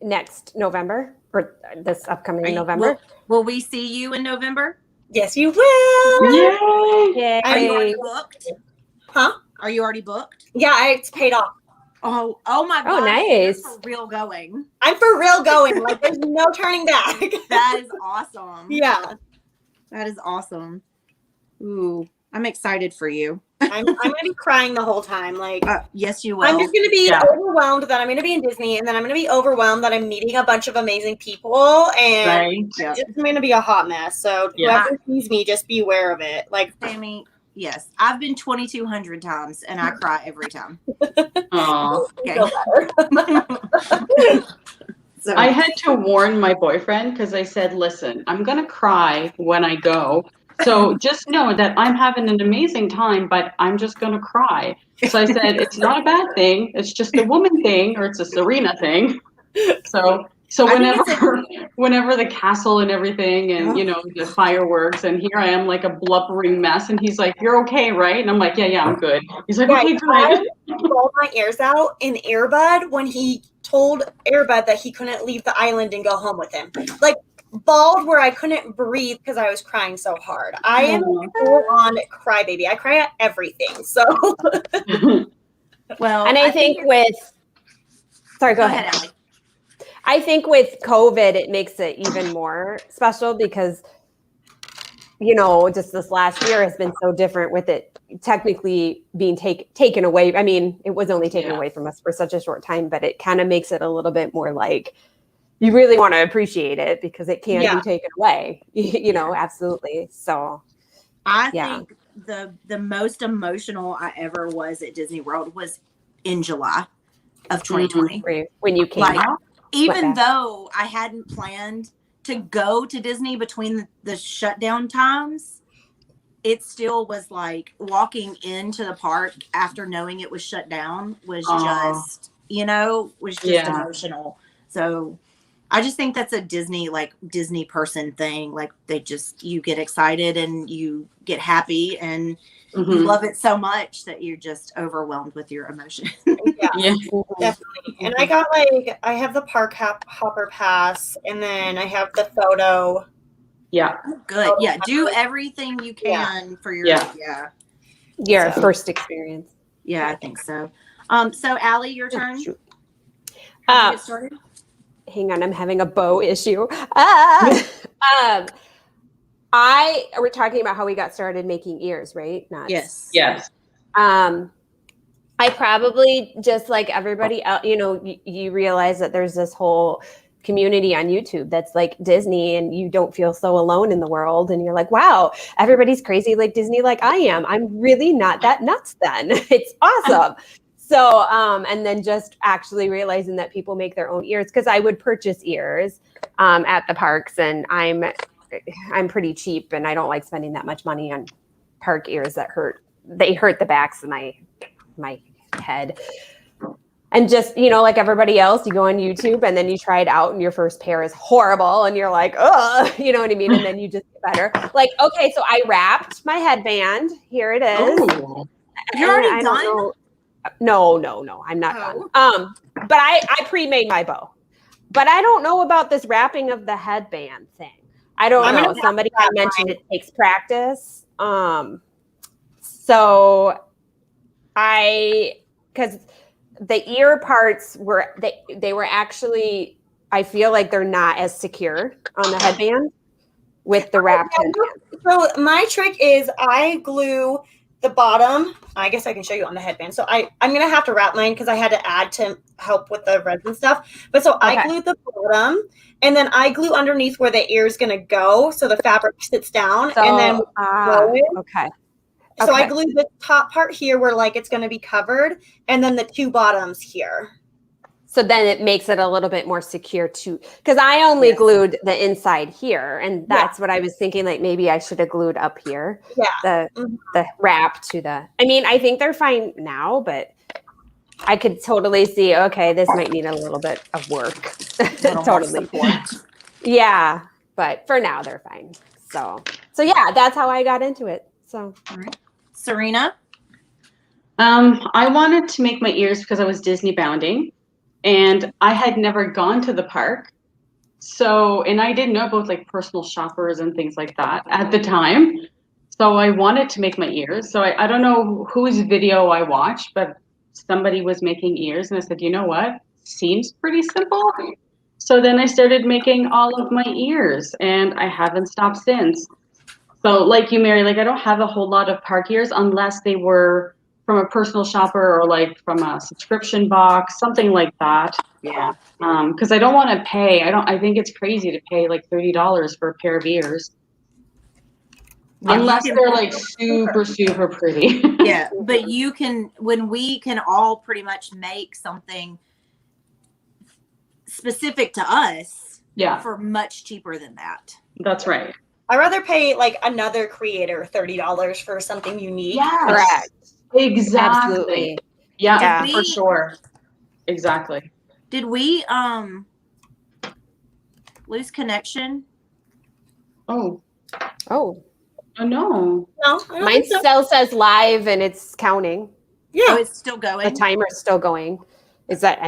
next November or this upcoming November? Will we see you in November? yes, you will. Yay! Yay. Are you already booked? Huh? Are you already booked? Yeah, it's paid off. Oh my Oh, God. nice. You're for real going. I'm for real going. Like there's no turning back. That is awesome. Yeah. That is awesome. Ooh, I'm excited for you. I'm gonna be crying the whole time. Like yes, you will. I'm just gonna be Yeah. overwhelmed that I'm gonna be in Disney, and then I'm gonna be overwhelmed that I'm meeting a bunch of amazing people, and Right? Yeah. it's gonna be a hot mess. So Yeah. whoever sees me, just be aware of it. Like Sammy, yes, I've been 2,200 times and I cry every time. Aw. Okay. feel better. So, I had to warn my boyfriend because I said, listen, I'm going to cry when I go. So just know that I'm having an amazing time, but I'm just going to cry. So I said, it's not a bad thing. It's just a woman thing, or it's a Serena thing. So I think whenever the castle and everything and, the fireworks, and here I am like a blubbering mess, and he's like, you're okay, right? And I'm like, yeah, I'm good. He's like, okay, good. I bawled my ears out in Airbud when he told Airbud that he couldn't leave the island and go home with him. Like bawled where I couldn't breathe because I was crying so hard. I am a full-on crybaby. I cry at everything. So well, And I think sorry, go ahead. Allie. I think with COVID, it makes it even more special because, just this last year has been so different with it technically being taken away. I mean, it was only taken away from us for such a short time, but it kind of makes it a little bit more like you really want to appreciate it because it can be taken away, absolutely. So I think the most emotional I ever was at Disney World was in July of 2020. When you came out. Even though I hadn't planned to go to Disney between the shutdown times, it still was like walking into the park after knowing it was shut down was just, emotional. So I just think that's a Disney person thing. Like you get excited and you get happy and you love it so much that you're just overwhelmed with your emotion. yeah, definitely. And I got I have the park hopper pass, and then I have the photo. Yeah. Good. Yeah. Do everything you can for your your first experience. Yeah, I think so. So Allie, your turn. Get started. Hang on, I'm having a bow issue. We're talking about how we got started making ears, right? Yes. I probably just like everybody else, you realize that there's this whole community on YouTube that's like Disney, and you don't feel so alone in the world. And you're like, wow, everybody's crazy like Disney, like I am. I'm really not that nuts then. It's awesome. So, and then just actually realizing that people make their own ears, because I would purchase ears at the parks, and I'm pretty cheap, and I don't like spending that much money on park ears that hurt. They hurt the backs of my head. And just, like everybody else, you go on YouTube and then you try it out and your first pair is horrible and you're like, oh, you know what I mean? And then you just get better. Like, okay, so I wrapped my headband. Here it is. Oh. You're already done? No, I'm not done. But I pre-made my bow. But I don't know about this wrapping of the headband thing. I don't know. Somebody mentioned it takes practice. So because the ear parts they were actually, I feel like they're not as secure on the headband with the wrapped headband. So my trick is I glue the bottom. I guess I can show you on the headband. So I'm going to have to wrap mine because I had to add to help with the resin stuff. But so I glued the bottom, and then I glue underneath where the ear is going to go. So the fabric sits down, and then okay. So I glued the top part here where it's going to be covered, and then the two bottoms here. So then it makes it a little bit more secure too, because I only glued the inside here, and that's what I was thinking. Like maybe I should have glued up here. Yeah. The wrap to the. I mean, I think they're fine now, but I could totally see. Okay, this might need a little bit of work. Totally. Yeah, but for now they're fine. So yeah, that's how I got into it. So. All right. Serena? I wanted to make my ears because I was Disney bounding, and I had never gone to the park. So, and I didn't know about like personal shoppers and things like that at the time. So I wanted to make my ears. So I don't know whose video I watched, but somebody was making ears, and I said, you know what? Seems pretty simple. So then I started making all of my ears, and I haven't stopped since. So like you, Mary, like I don't have a whole lot of park ears unless they were from a personal shopper or like from a subscription box, something like that. Yeah. Because I don't want to pay. I think it's crazy to pay like $30 for a pair of ears. Unless they're like super, super pretty. Yeah, but when we can all pretty much make something specific to us for much cheaper than that. That's right. I'd rather pay like another creator $30 for something unique. Yes. Correct. Exactly. Absolutely. Yeah, for sure. Exactly. Did we lose connection? Oh Oh, no. No, I don't mine think so. still says live and it's counting. Yeah. Oh, it's still going. The timer's still going. Is that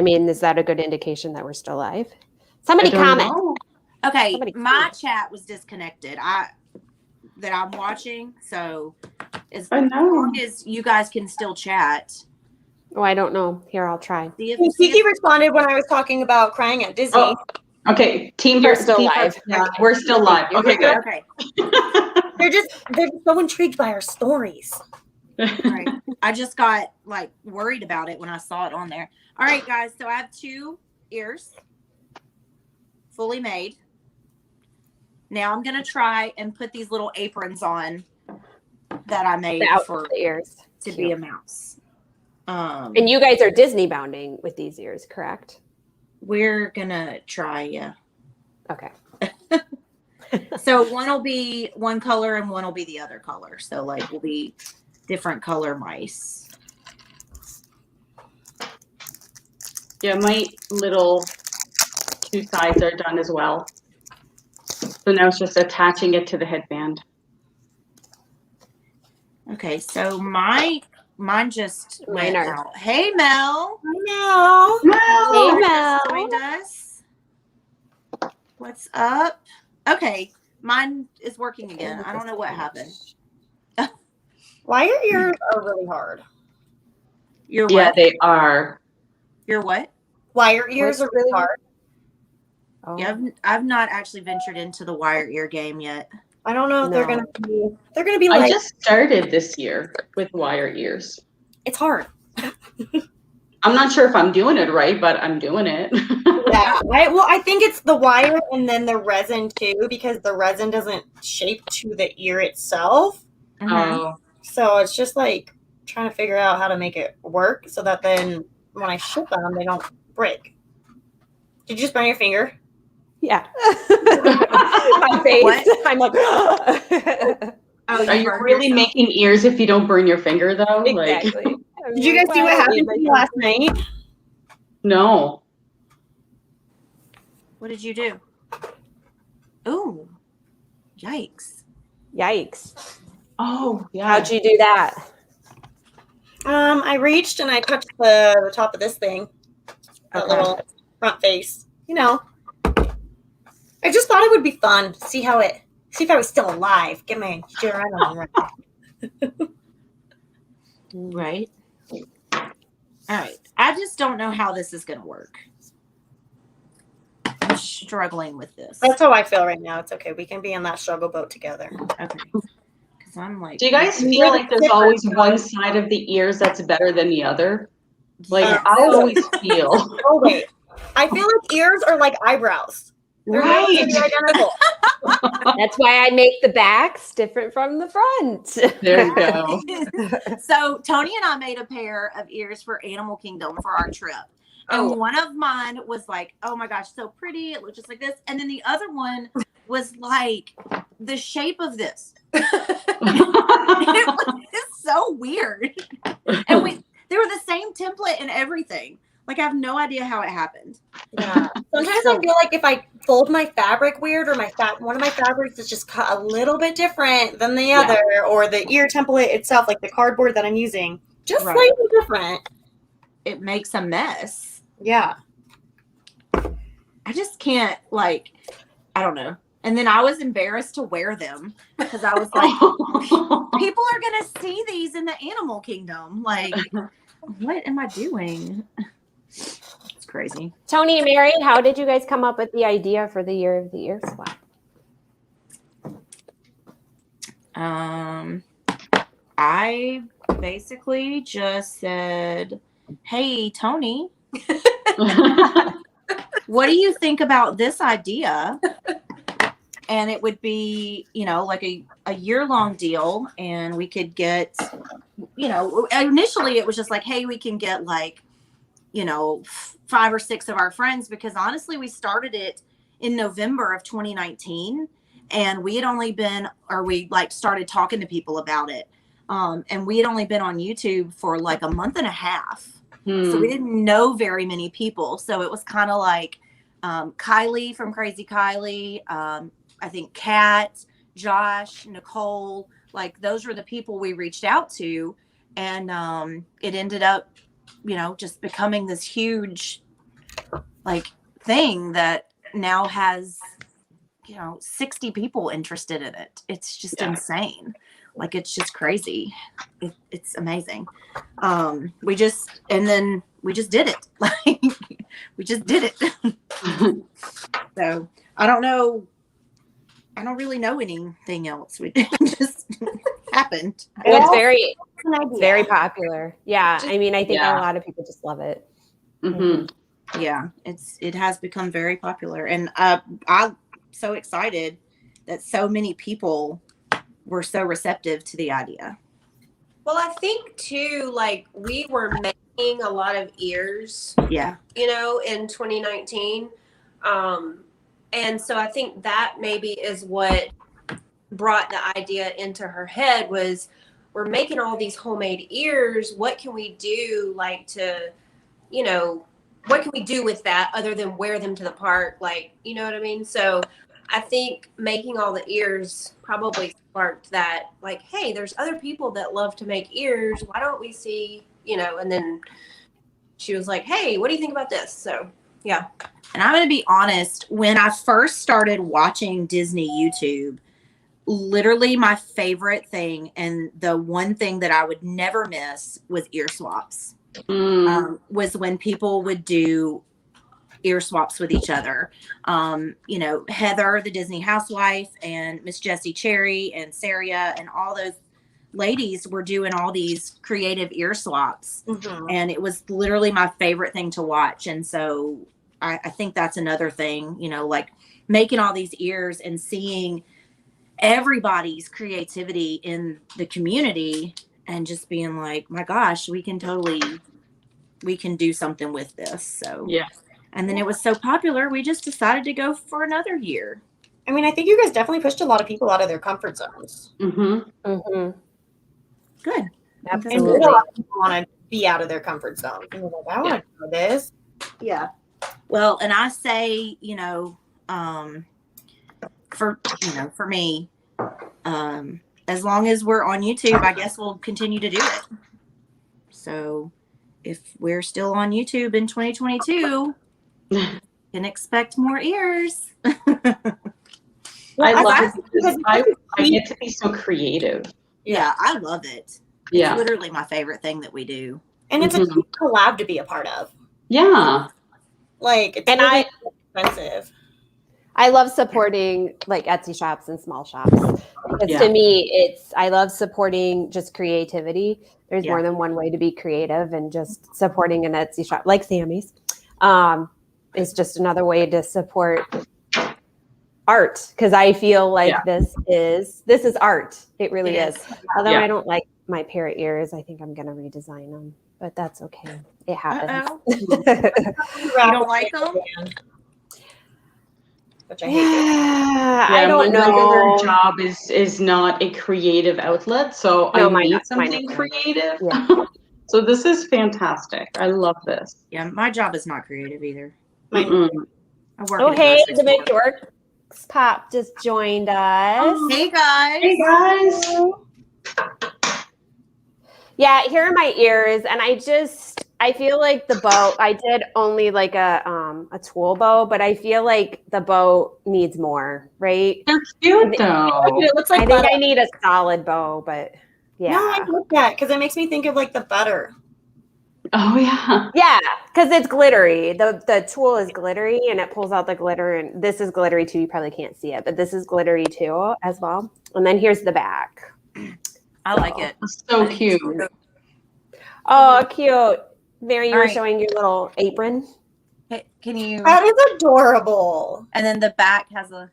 a good indication that we're still live? Somebody comment. Know. Okay, Somebody my comment. chat was disconnected. That I'm watching, so as I know. long as you guys can still chat. Oh, I don't know. Here, I'll try. See if Kiki responded when I was talking about crying at Disney. Oh, okay. You're still live. Yeah, we're still live. Okay, good. okay. They're just so intrigued by our stories. Right. I just got like worried about it when I saw it on there. All right, guys. So I have 2 ears fully made. Now I'm gonna try and put these little aprons on that I made for the ears to be a mouse. And you guys are Disney bounding with these ears, correct? We're gonna try, yeah. Okay. So one will be one color and one will be the other color. So like we'll be different color mice. Yeah, my little 2 sides are done as well. So now it's just attaching it to the headband. Okay, so mine just Mine went are- out. Hey Mel. No. Hey, Just Mel. joined us. What's up? Okay, mine is working again. I don't know what happened. Wire ears are really hard. You're Yeah, what? they are. You're what? Wire ears are really hard. Oh. Yeah, I've not actually ventured into the wire ear game yet. I don't know if they're No. gonna be I like just started this year with wire ears. it's hard. I'm not sure if I'm doing it right, but I'm doing it. Yeah. I think it's the wire and then the resin too, because the resin doesn't shape to the ear itself. Oh, So it's just like trying to figure out how to make it work so that then when I ship them, they don't break. Did you just burn your finger? Yeah. My face. What? I'm like, Oh, are you burned really yourself? making ears if you don't burn your finger though? exactly. Like, Did you guys see what happened to me last night? no. What did you do? Ooh, yikes! Yikes. Oh, yeah. How'd you do that? I reached and I touched the top of this thing, that Okay. little front face. You know, I just thought it would be fun to see if I was still alive. Get my adrenaline right. Right. All right. I just don't know how this is going to work. I'm struggling with this. That's how I feel right now. It's okay. We can be in that struggle boat together. Okay. Because I'm like, Do you guys feel like there's always one side of the ears that's better than the other? Like, yes. I always feel. Oh wait, I feel like ears are like eyebrows. They're Right. really identical. That's why I make the backs different from the front. There you go. So Tony and I made a pair of ears for Animal Kingdom for our trip. And one of mine was like, oh my gosh, so pretty. It looked just like this. And then the other one was like the shape of this. It was so weird. And they were the same template and everything. Like, I have no idea how it happened. Yeah. Sometimes I feel like if I fold my fabric weird or one of my fabrics is just cut a little bit different than the other, or the ear template itself, like the cardboard that I'm using, just Right. slightly different. It makes a mess. Yeah. I just can't, like, I don't know. And then I was embarrassed to wear them because I was like, people are going to see these in the animal kingdom. Like, what am I doing? It's crazy. Tony and Mary, how did you guys come up with the idea for the Year of the Ear swap? I basically just said, hey, Tony, what do you think about this idea? And it would be, you know, like a year-long deal, and we could get, you know, initially it was just like, hey, we can get like, you know, 5 or 6 of our friends, because honestly, we started it in November of 2019, and we had only been, or we like started talking to people about it. And we had only been on YouTube for like a month and a half. So we didn't know very many people. So it was kind of like Kylie from Crazy Kylie, I think Kat, Josh, Nicole, like those were the people we reached out to. And it ended up, you know, just becoming this huge like thing that now has, you know, 60 people interested in it. It's just insane. Like, it's just crazy. It's amazing. We just did it. Like, we just did it. So I don't know. I don't really know anything else. It just happened. It's very popular. Yeah. I mean, I think a lot of people just love it. Mm-hmm. Yeah, it has become very popular. And I'm so excited that so many people were so receptive to the idea. Well, I think too, like we were making a lot of ears, Yeah, you know, in 2019. And so I think that maybe is what brought the idea into her head was we're making all these homemade ears. What can we do like to, you know, what can we do with that other than wear them to the park? Like, you know what I mean? So I think making all the ears probably sparked that, like, hey, there's other people that love to make ears. Why don't we see, you know, and then she was like, hey, what do you think about this? So, yeah. and I'm going to be honest, when I first started watching Disney YouTube, literally my favorite thing and the one thing that I would never miss was ear swaps. Was when people would do ear swaps with each other. You know, Heather, the Disney housewife, and Miss Jessie Cherry and Serena and all those ladies were doing all these creative ear swaps. And it was literally my favorite thing to watch. And so I think that's another thing, you know, like making all these ears and seeing everybody's creativity in the community and just being like, my gosh, we can do something with this. So Yeah. And then it was so popular, we just decided to go for another year. I mean, I think you guys definitely pushed a lot of people out of their comfort zones. Mm-hmm. Good. Absolutely. And a lot of people want to be out of their comfort zone. Like, I want to do this. Yeah. Well, and I say, you know, for me, as long as we're on YouTube, I guess we'll continue to do it. So if we're still on YouTube in 2022, can expect more ears. I love it because I get to be so creative. Yeah, I love it. Yeah. It's literally my favorite thing that we do. And it's a cool collab to be a part of. Yeah. Like, it's really expensive. I love supporting like Etsy shops and small shops. Because to me, I love supporting just creativity. There's more than one way to be creative, and just supporting an Etsy shop like Sammy's is just another way to support art. Because I feel like this is art. It really is. Although I don't like my parrot ears, I think I'm gonna redesign them, but that's okay. It happens. You don't like them? Which I hate. I don't know. My regular job is not a creative outlet, so I need something creative. Yeah. So this is fantastic. I love this. Yeah, my job is not creative either. Mm-mm. I work Oh, at a hey, grocery the store. McDorks Pop just joined us. Hey guys. Hey guys. Yeah, here are my ears, and I feel like the bow. I did only like a tulle bow, but I feel like the bow needs more, right? They're cute though. It looks like I think butter. I need a solid bow, but No, I yeah, like that because it makes me think of like the butter. Oh yeah. yeah, because it's glittery. The tulle is glittery, and it pulls out the glitter. And this is glittery too. You probably can't see it, but this is glittery too as well. And then here's the back. I like it. So I think it's cute. Oh, cute. Mary, you All were right. showing your little apron. Okay, can you? That is adorable. And then the back has a.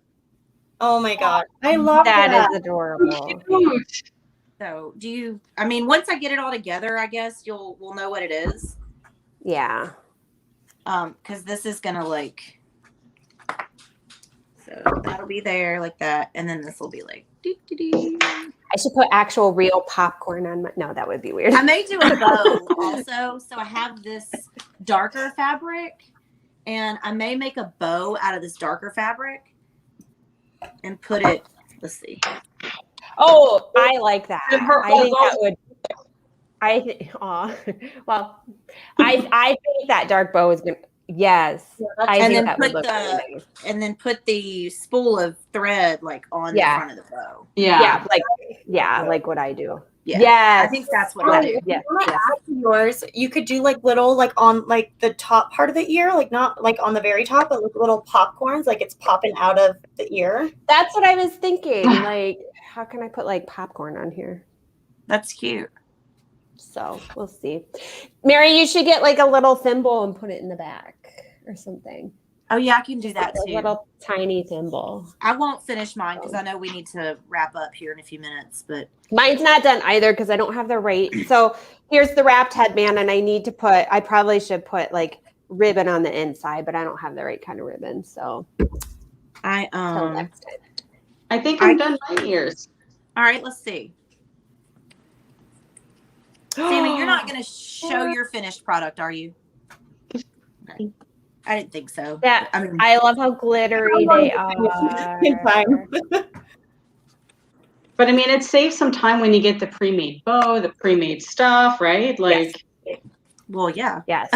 Oh my god, I love that. That is adorable. Cute. So do you? I mean, once I get it all together, I guess we'll know what it is. Yeah. Because this is gonna like. So that'll be there like that, and then this will be like. Doo-doo-doo. I should put actual real popcorn on my. No, that would be weird. I may do a bow also. So I have this darker fabric, and I may make a bow out of this darker fabric and put it. Let's see. Oh, I like that. Her I think that bow. would. Well, I think that dark bow is gonna. Yes, I And think then that would put look the really nice. and then put the spool of thread like on Yeah. the front of the bow. Yeah. Like what I do. Yeah. Yes, I think that's what I'll do. Yes, If you want to yes. add to yours, you could do like little, like on like the top part of the ear, like not like on the very top, but like little popcorns, like it's popping out of the ear. That's what I was thinking. Like, how can I put like popcorn on here? That's cute. So we'll see. Mary, you should get like a little thimble and put it in the back or something. Oh yeah, I can do that A too. little tiny thimble. I won't finish mine because I know we need to wrap up here in a few minutes. But Mine's not done either because I don't have the right. So here's the wrapped headband, and I probably should put like ribbon on the inside, but I don't have the right kind of ribbon. So I till next time. I think I'm done my ears. all right, let's see. Sammy, you're not going to show your finished product, are you? Okay. I didn't think so. Yeah, I mean, I love how glittery they are. In time. But I mean, it saves some time when you get the pre-made bow, the pre-made stuff, right? Like, well, yeah. Yes.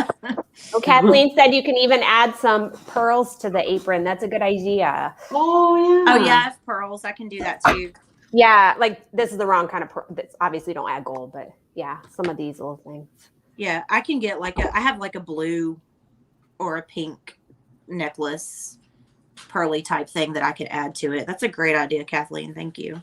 Oh, Kathleen said you can even add some pearls to the apron. That's a good idea. oh yeah. Oh yeah, I have pearls. I can do that too. Yeah, like this is the wrong kind of pearl. Obviously, don't add gold, but yeah, some of these little things. Yeah, I can get I have like a blue or a pink necklace, pearly type thing that I could add to it. That's a great idea, Kathleen. Thank you.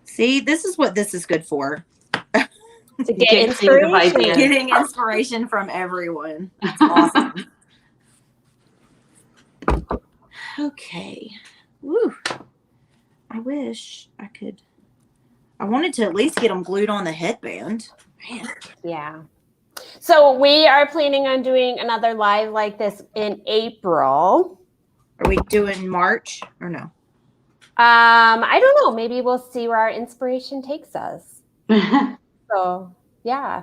See, this is what this is good for. To Get get creative inspiration. ideas. Getting inspiration from everyone. That's awesome. Okay. Woo. I wish I could. I wanted to at least get them glued on the headband. Man. Yeah. So we are planning on doing another live like this in April. Are we doing March or no? I don't know. Maybe we'll see where our inspiration takes us. So yeah.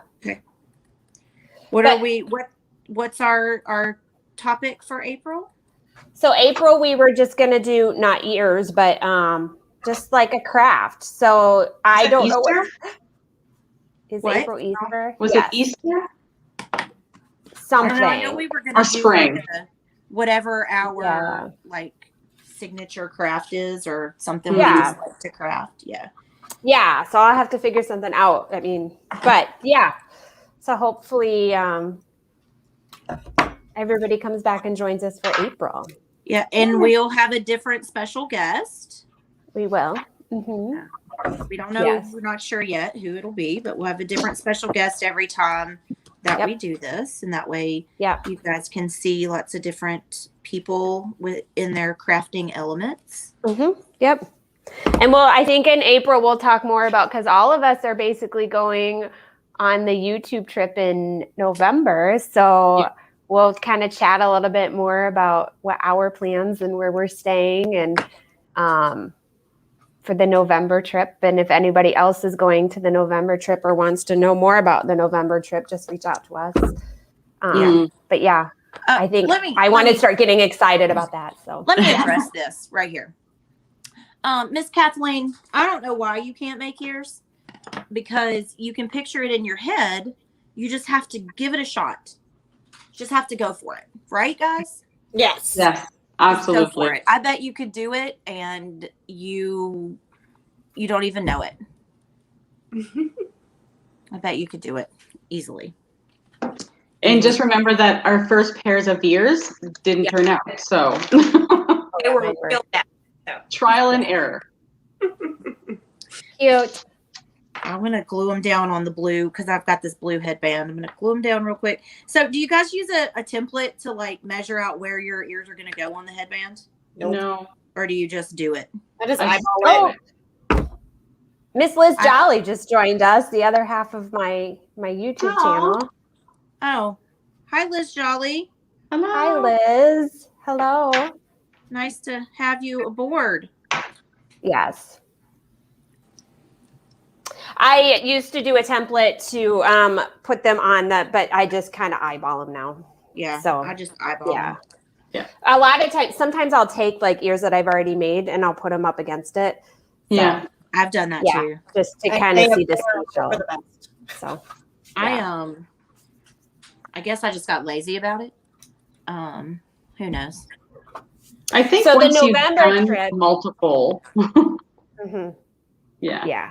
What's our topic for April? So April, we were just gonna do not ears, but just like a craft. So I don't know what is What? April Easter. Was Yes. it Easter? Something. I know we were gonna Or do spring. like whatever our like signature craft is or something we Yeah. just like to craft. Yeah. Yeah, so I'll have to figure something out. I mean, but yeah. So hopefully everybody comes back and joins us for April. Yeah, and we'll have a different special guest. We will. Mm-hmm. We don't know, Yes. we're not sure yet who it'll be, but we'll have a different special guest every time that Yep. we do this. And that way Yeah. you guys can see lots of different people in their crafting elements. Mm-hmm. Yep. And I think in April we'll talk more about, because all of us are basically going on the YouTube trip in November. So we'll kind of chat a little bit more about what our plans and where we're staying and for the November trip. And if anybody else is going to the November trip or wants to know more about the November trip, just reach out to us. But yeah, I think I want to start getting excited about that. So Let me address this right here. Miss Kathleen, I don't know why you can't make ears. because you can picture it in your head. You just have to give it a shot. Just have to go for it. Right, guys? Yes. Yes, Just go for absolutely. it. I bet you could do it and you don't even know it. I bet you could do it easily. And just remember that our first pairs of ears didn't turn out. So They were real bad. trial and error. Cute. I'm going to glue them down on the blue because I've got this blue headband. I'm going to glue them down real quick. So do you guys use a template to like measure out where your ears are going to go on the headband? Nope. No. Or do you just do it? I just I eyeball it. Miss Liz Jolly just joined us, the other half of my YouTube Aw. channel. Oh, hi, Liz Jolly. Hello. Hi, Liz. Hello. Nice to have you aboard. Yes. I used to do a template to put them on but I just kind of eyeball them now. Yeah, So, I just eyeball yeah. them. Yeah. A lot of times, sometimes I'll take like ears that I've already made and I'll put them up against it. So, Yeah. I've done that Yeah. too. just to I kind of say see up this there for the best. So, I guess I just got lazy about it. Who knows? I think So the once you've November done trip- multiple, mhm. yeah. Yeah.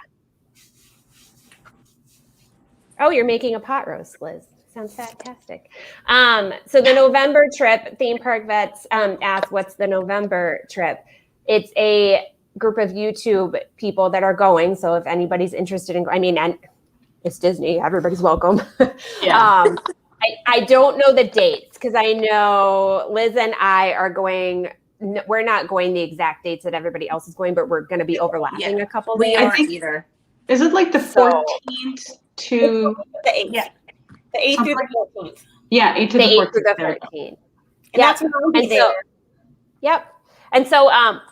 Oh, you're making a pot roast, Liz. Sounds fantastic. So the November trip, Theme Park Vets asked, what's the November trip? It's a group of YouTube people that are going. So if anybody's interested in, and it's Disney, everybody's welcome. Yeah. I don't know the dates because I know Liz and I are going. We're not going the exact dates that everybody else is going, but we're going to be overlapping a couple We days. aren't think- either. Is it like the So- 14th to The 8th. Yeah. The 8th through the 14th. 8th to The the 8th through 14th? the There we go. 14th. And Yeah. that's when I'll be And so, there. yep. And so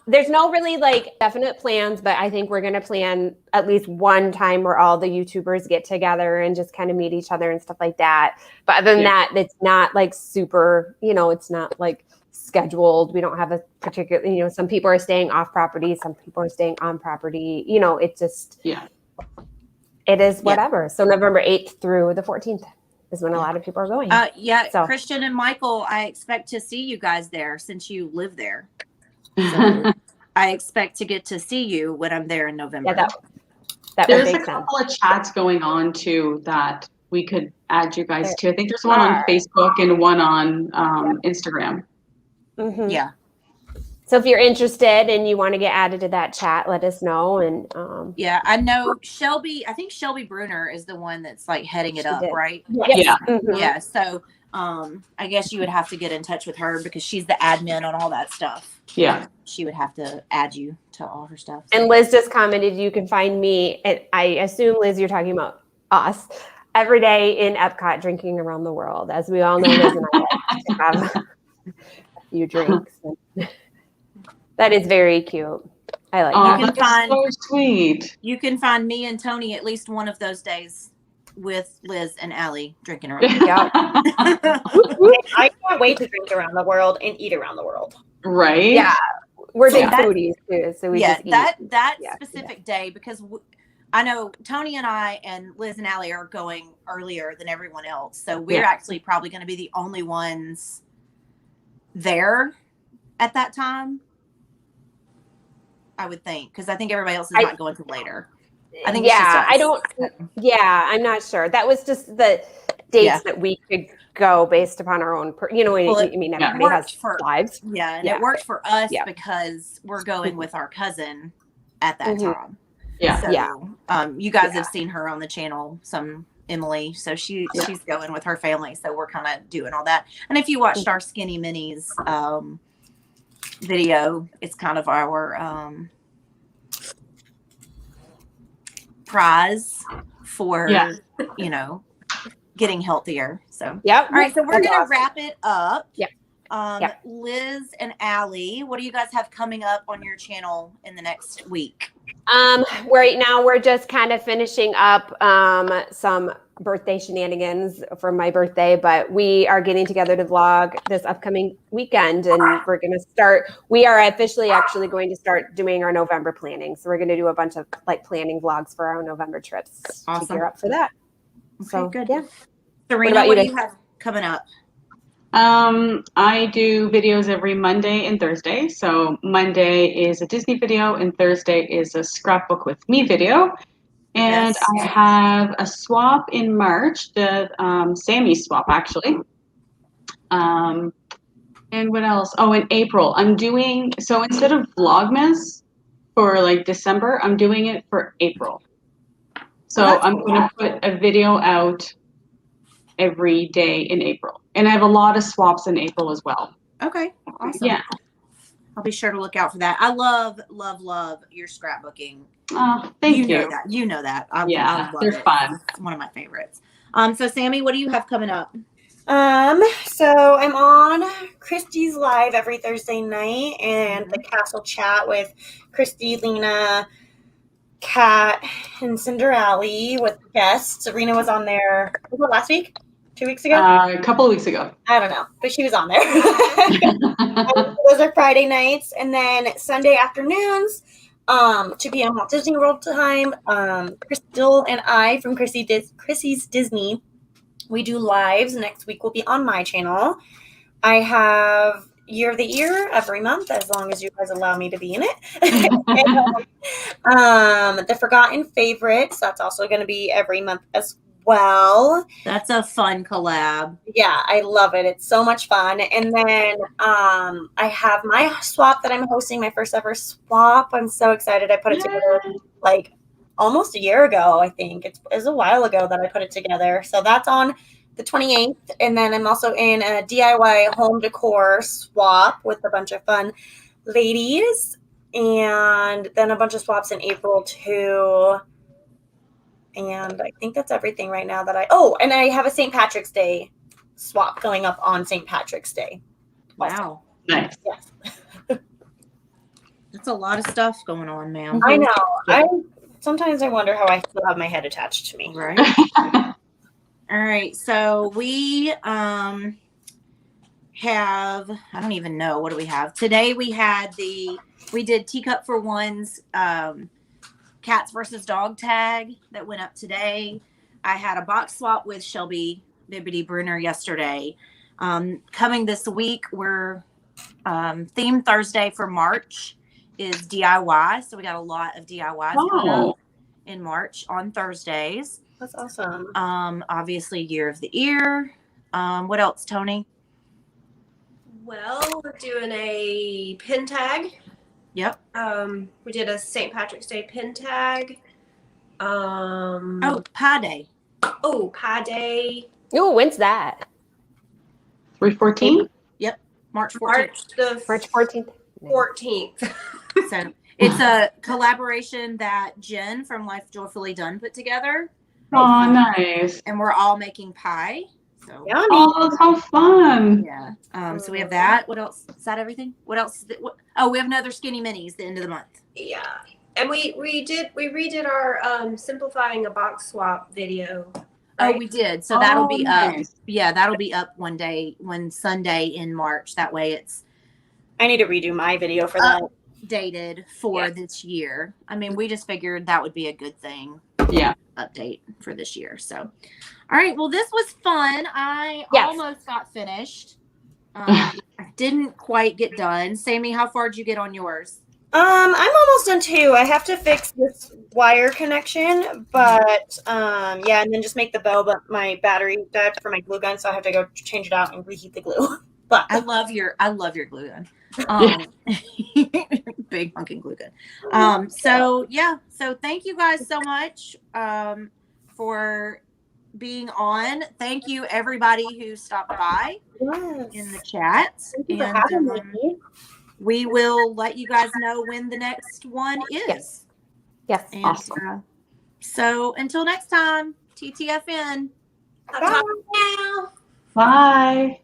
there's no really like definite plans, but I think we're going to plan at least one time where all the YouTubers get together and just kind of meet each other and stuff like that. But other than that, it's not like super, it's not like scheduled. We don't have a particular, some people are staying off property. Some people are staying on property. It just, it is whatever. So November 8th through the 14th is when a lot of people are going. So- Christian and Michael, I expect to see you guys there since you live there. So I expect to get to see you when I'm there in November. Yeah, that would There's make a sense. couple of chats going on too that we could add you guys to. I think there's one on Facebook and one on Instagram. Mhm. Yeah. So if you're interested and you want to get added to that chat, let us know. And Yeah, I know Shelby. I think Shelby Bruner is the one that's like heading it She up, did. right? Yeah. Mhm. Yeah. So I guess you would have to get in touch with her because she's the admin on all that stuff. Yeah. She would have to add you to all her stuff. And Liz just commented, you can find me, and I assume, Liz, you're talking about us, every day in Epcot drinking around the world. As we all know, Liz and I like to have a few drinks. That is very cute. I like Oh, that. You can that's find- so sweet. You can find me and Tony at least one of those days with Liz and Allie drinking around. I can't wait to drink around the world and eat around the world. Right? Yeah. We're So big that- foodies too, so we Yeah, just eat. that Yeah, specific day, because I know Tony and I and Liz and Allie are going earlier than everyone else. So we're actually probably going to be the only ones there at that time. I would think, because I think everybody else is not going to later. I think it's just us. I don't. Yeah, I'm not sure. That was just the dates that we could go based upon our own. Well, everybody worked has for- lives. Yeah, and it worked for us Yeah. because we're going with our cousin at that Mhm. time. Yeah. So, Yeah. You guys have seen her on the channel, Emily. So she's going with her family. So we're kind of doing all that. And if you watched our Skinny Minis video, it's kind of our prize for getting healthier. So Yep. all right, so we're That's gonna awesome. wrap it up. Yep. Yep. Liz and Allie, what do you guys have coming up on your channel in the next week? Right now we're just kind of finishing up some birthday shenanigans for my birthday, but we are getting together to vlog this upcoming weekend, and we are officially actually going to start doing our November planning. So we're going to do a bunch of like planning vlogs for our November trips to gear up for that. Okay, So good. yeah. Serena, what do you have coming up? I do videos every Monday and Thursday. So Monday is a Disney video and Thursday is a scrapbook with me video. And Yes. I have a swap in March, the Sammy swap actually. And what else? Oh, in April, I'm doing, so instead of Vlogmas for like December, I'm doing it for April. So I'm going to put a video out every day in April. And I have a lot of swaps in April as well. Okay, awesome. Yeah. I'll be sure to look out for that. I love your scrapbooking. Oh, thank you. Know that. You know that. I love they're fun. It's one of my favorites. So Sammy, what do you have coming up? So I'm on Christy's live every Thursday night and the Castle Chat with Christy, Lena, Kat, and Cinderella with guests. Serena was on there. Was it last week? 2 weeks ago? A couple of weeks ago. I don't know, but she was on there. Those are Friday nights, and then Sunday afternoons, 2 p.m. Walt Disney World time. Crystal and I from Chrissy's Disney, we do lives. Next week will be on my channel. I have Year of the Year every month, as long as you guys allow me to be in it. The Forgotten Favorites, that's also going to be every month as well. That's a fun collab. Yeah, I love it. It's so much fun. And then I have my swap that I'm hosting, my first ever swap. I'm so excited. I put it together like almost a year ago, I think. It was a while ago that I put it together. So that's on the 28th. And then I'm also in a DIY home decor swap with a bunch of fun ladies. And then a bunch of swaps in April too. And I think that's everything right now and I have a St. Patrick's Day swap going up on St. Patrick's Day. Wow. Nice. Yes. That's a lot of stuff going on, man. I know. Sometimes I wonder how I still have my head attached to me. Right. All right. So we have, I don't even know, what do we have? Today we did Teacup for One's Cats versus Dog tag that went up today. I had a box swap with Shelby Bibbidi Brunner yesterday. Coming this week, we're theme Thursday for March is DIY. So we got a lot of DIYs coming up in March on Thursdays. That's awesome. Obviously Year of the Ear. What else, Tony? Well, we're doing a pin tag. Yep. We did a St. Patrick's Day pin tag. Pie Day. Oh, Pie Day. Oh, when's that? 3/14? Yep. March 14th. March 14th. 14th. So it's a collaboration that Jen from Life Joyfully Done put together. Oh, nice. And we're all making pie. So Yummy. Oh, how fun. yeah. So we have that. What else? Is that everything? What else? We have another Skinny Minis the end of the month. Yeah. And we redid our simplifying a box swap video. Right? Oh, we did. So that'll be up. Nice. Yeah, that'll be up one Sunday in March. That way it's I need to redo my video for that. Updated for this year. I mean, we just figured that would be a good thing. Yeah. Update for this year. So, all right. Well, this was fun. I almost got finished. I didn't quite get done. Sammy, how far did you get on yours? I'm almost done too. I have to fix this wire connection, but and then just make the bow. But my battery died for my glue gun, so I have to go change it out and reheat the glue. But I love your glue gun. Big honking glue gun. So thank you guys so much for being on. Thank you everybody who stopped by in the chat. Thank you for having me. We will let you guys know when the next one is. Yes. And, Awesome. So until next time, TTFN. Bye. Bye.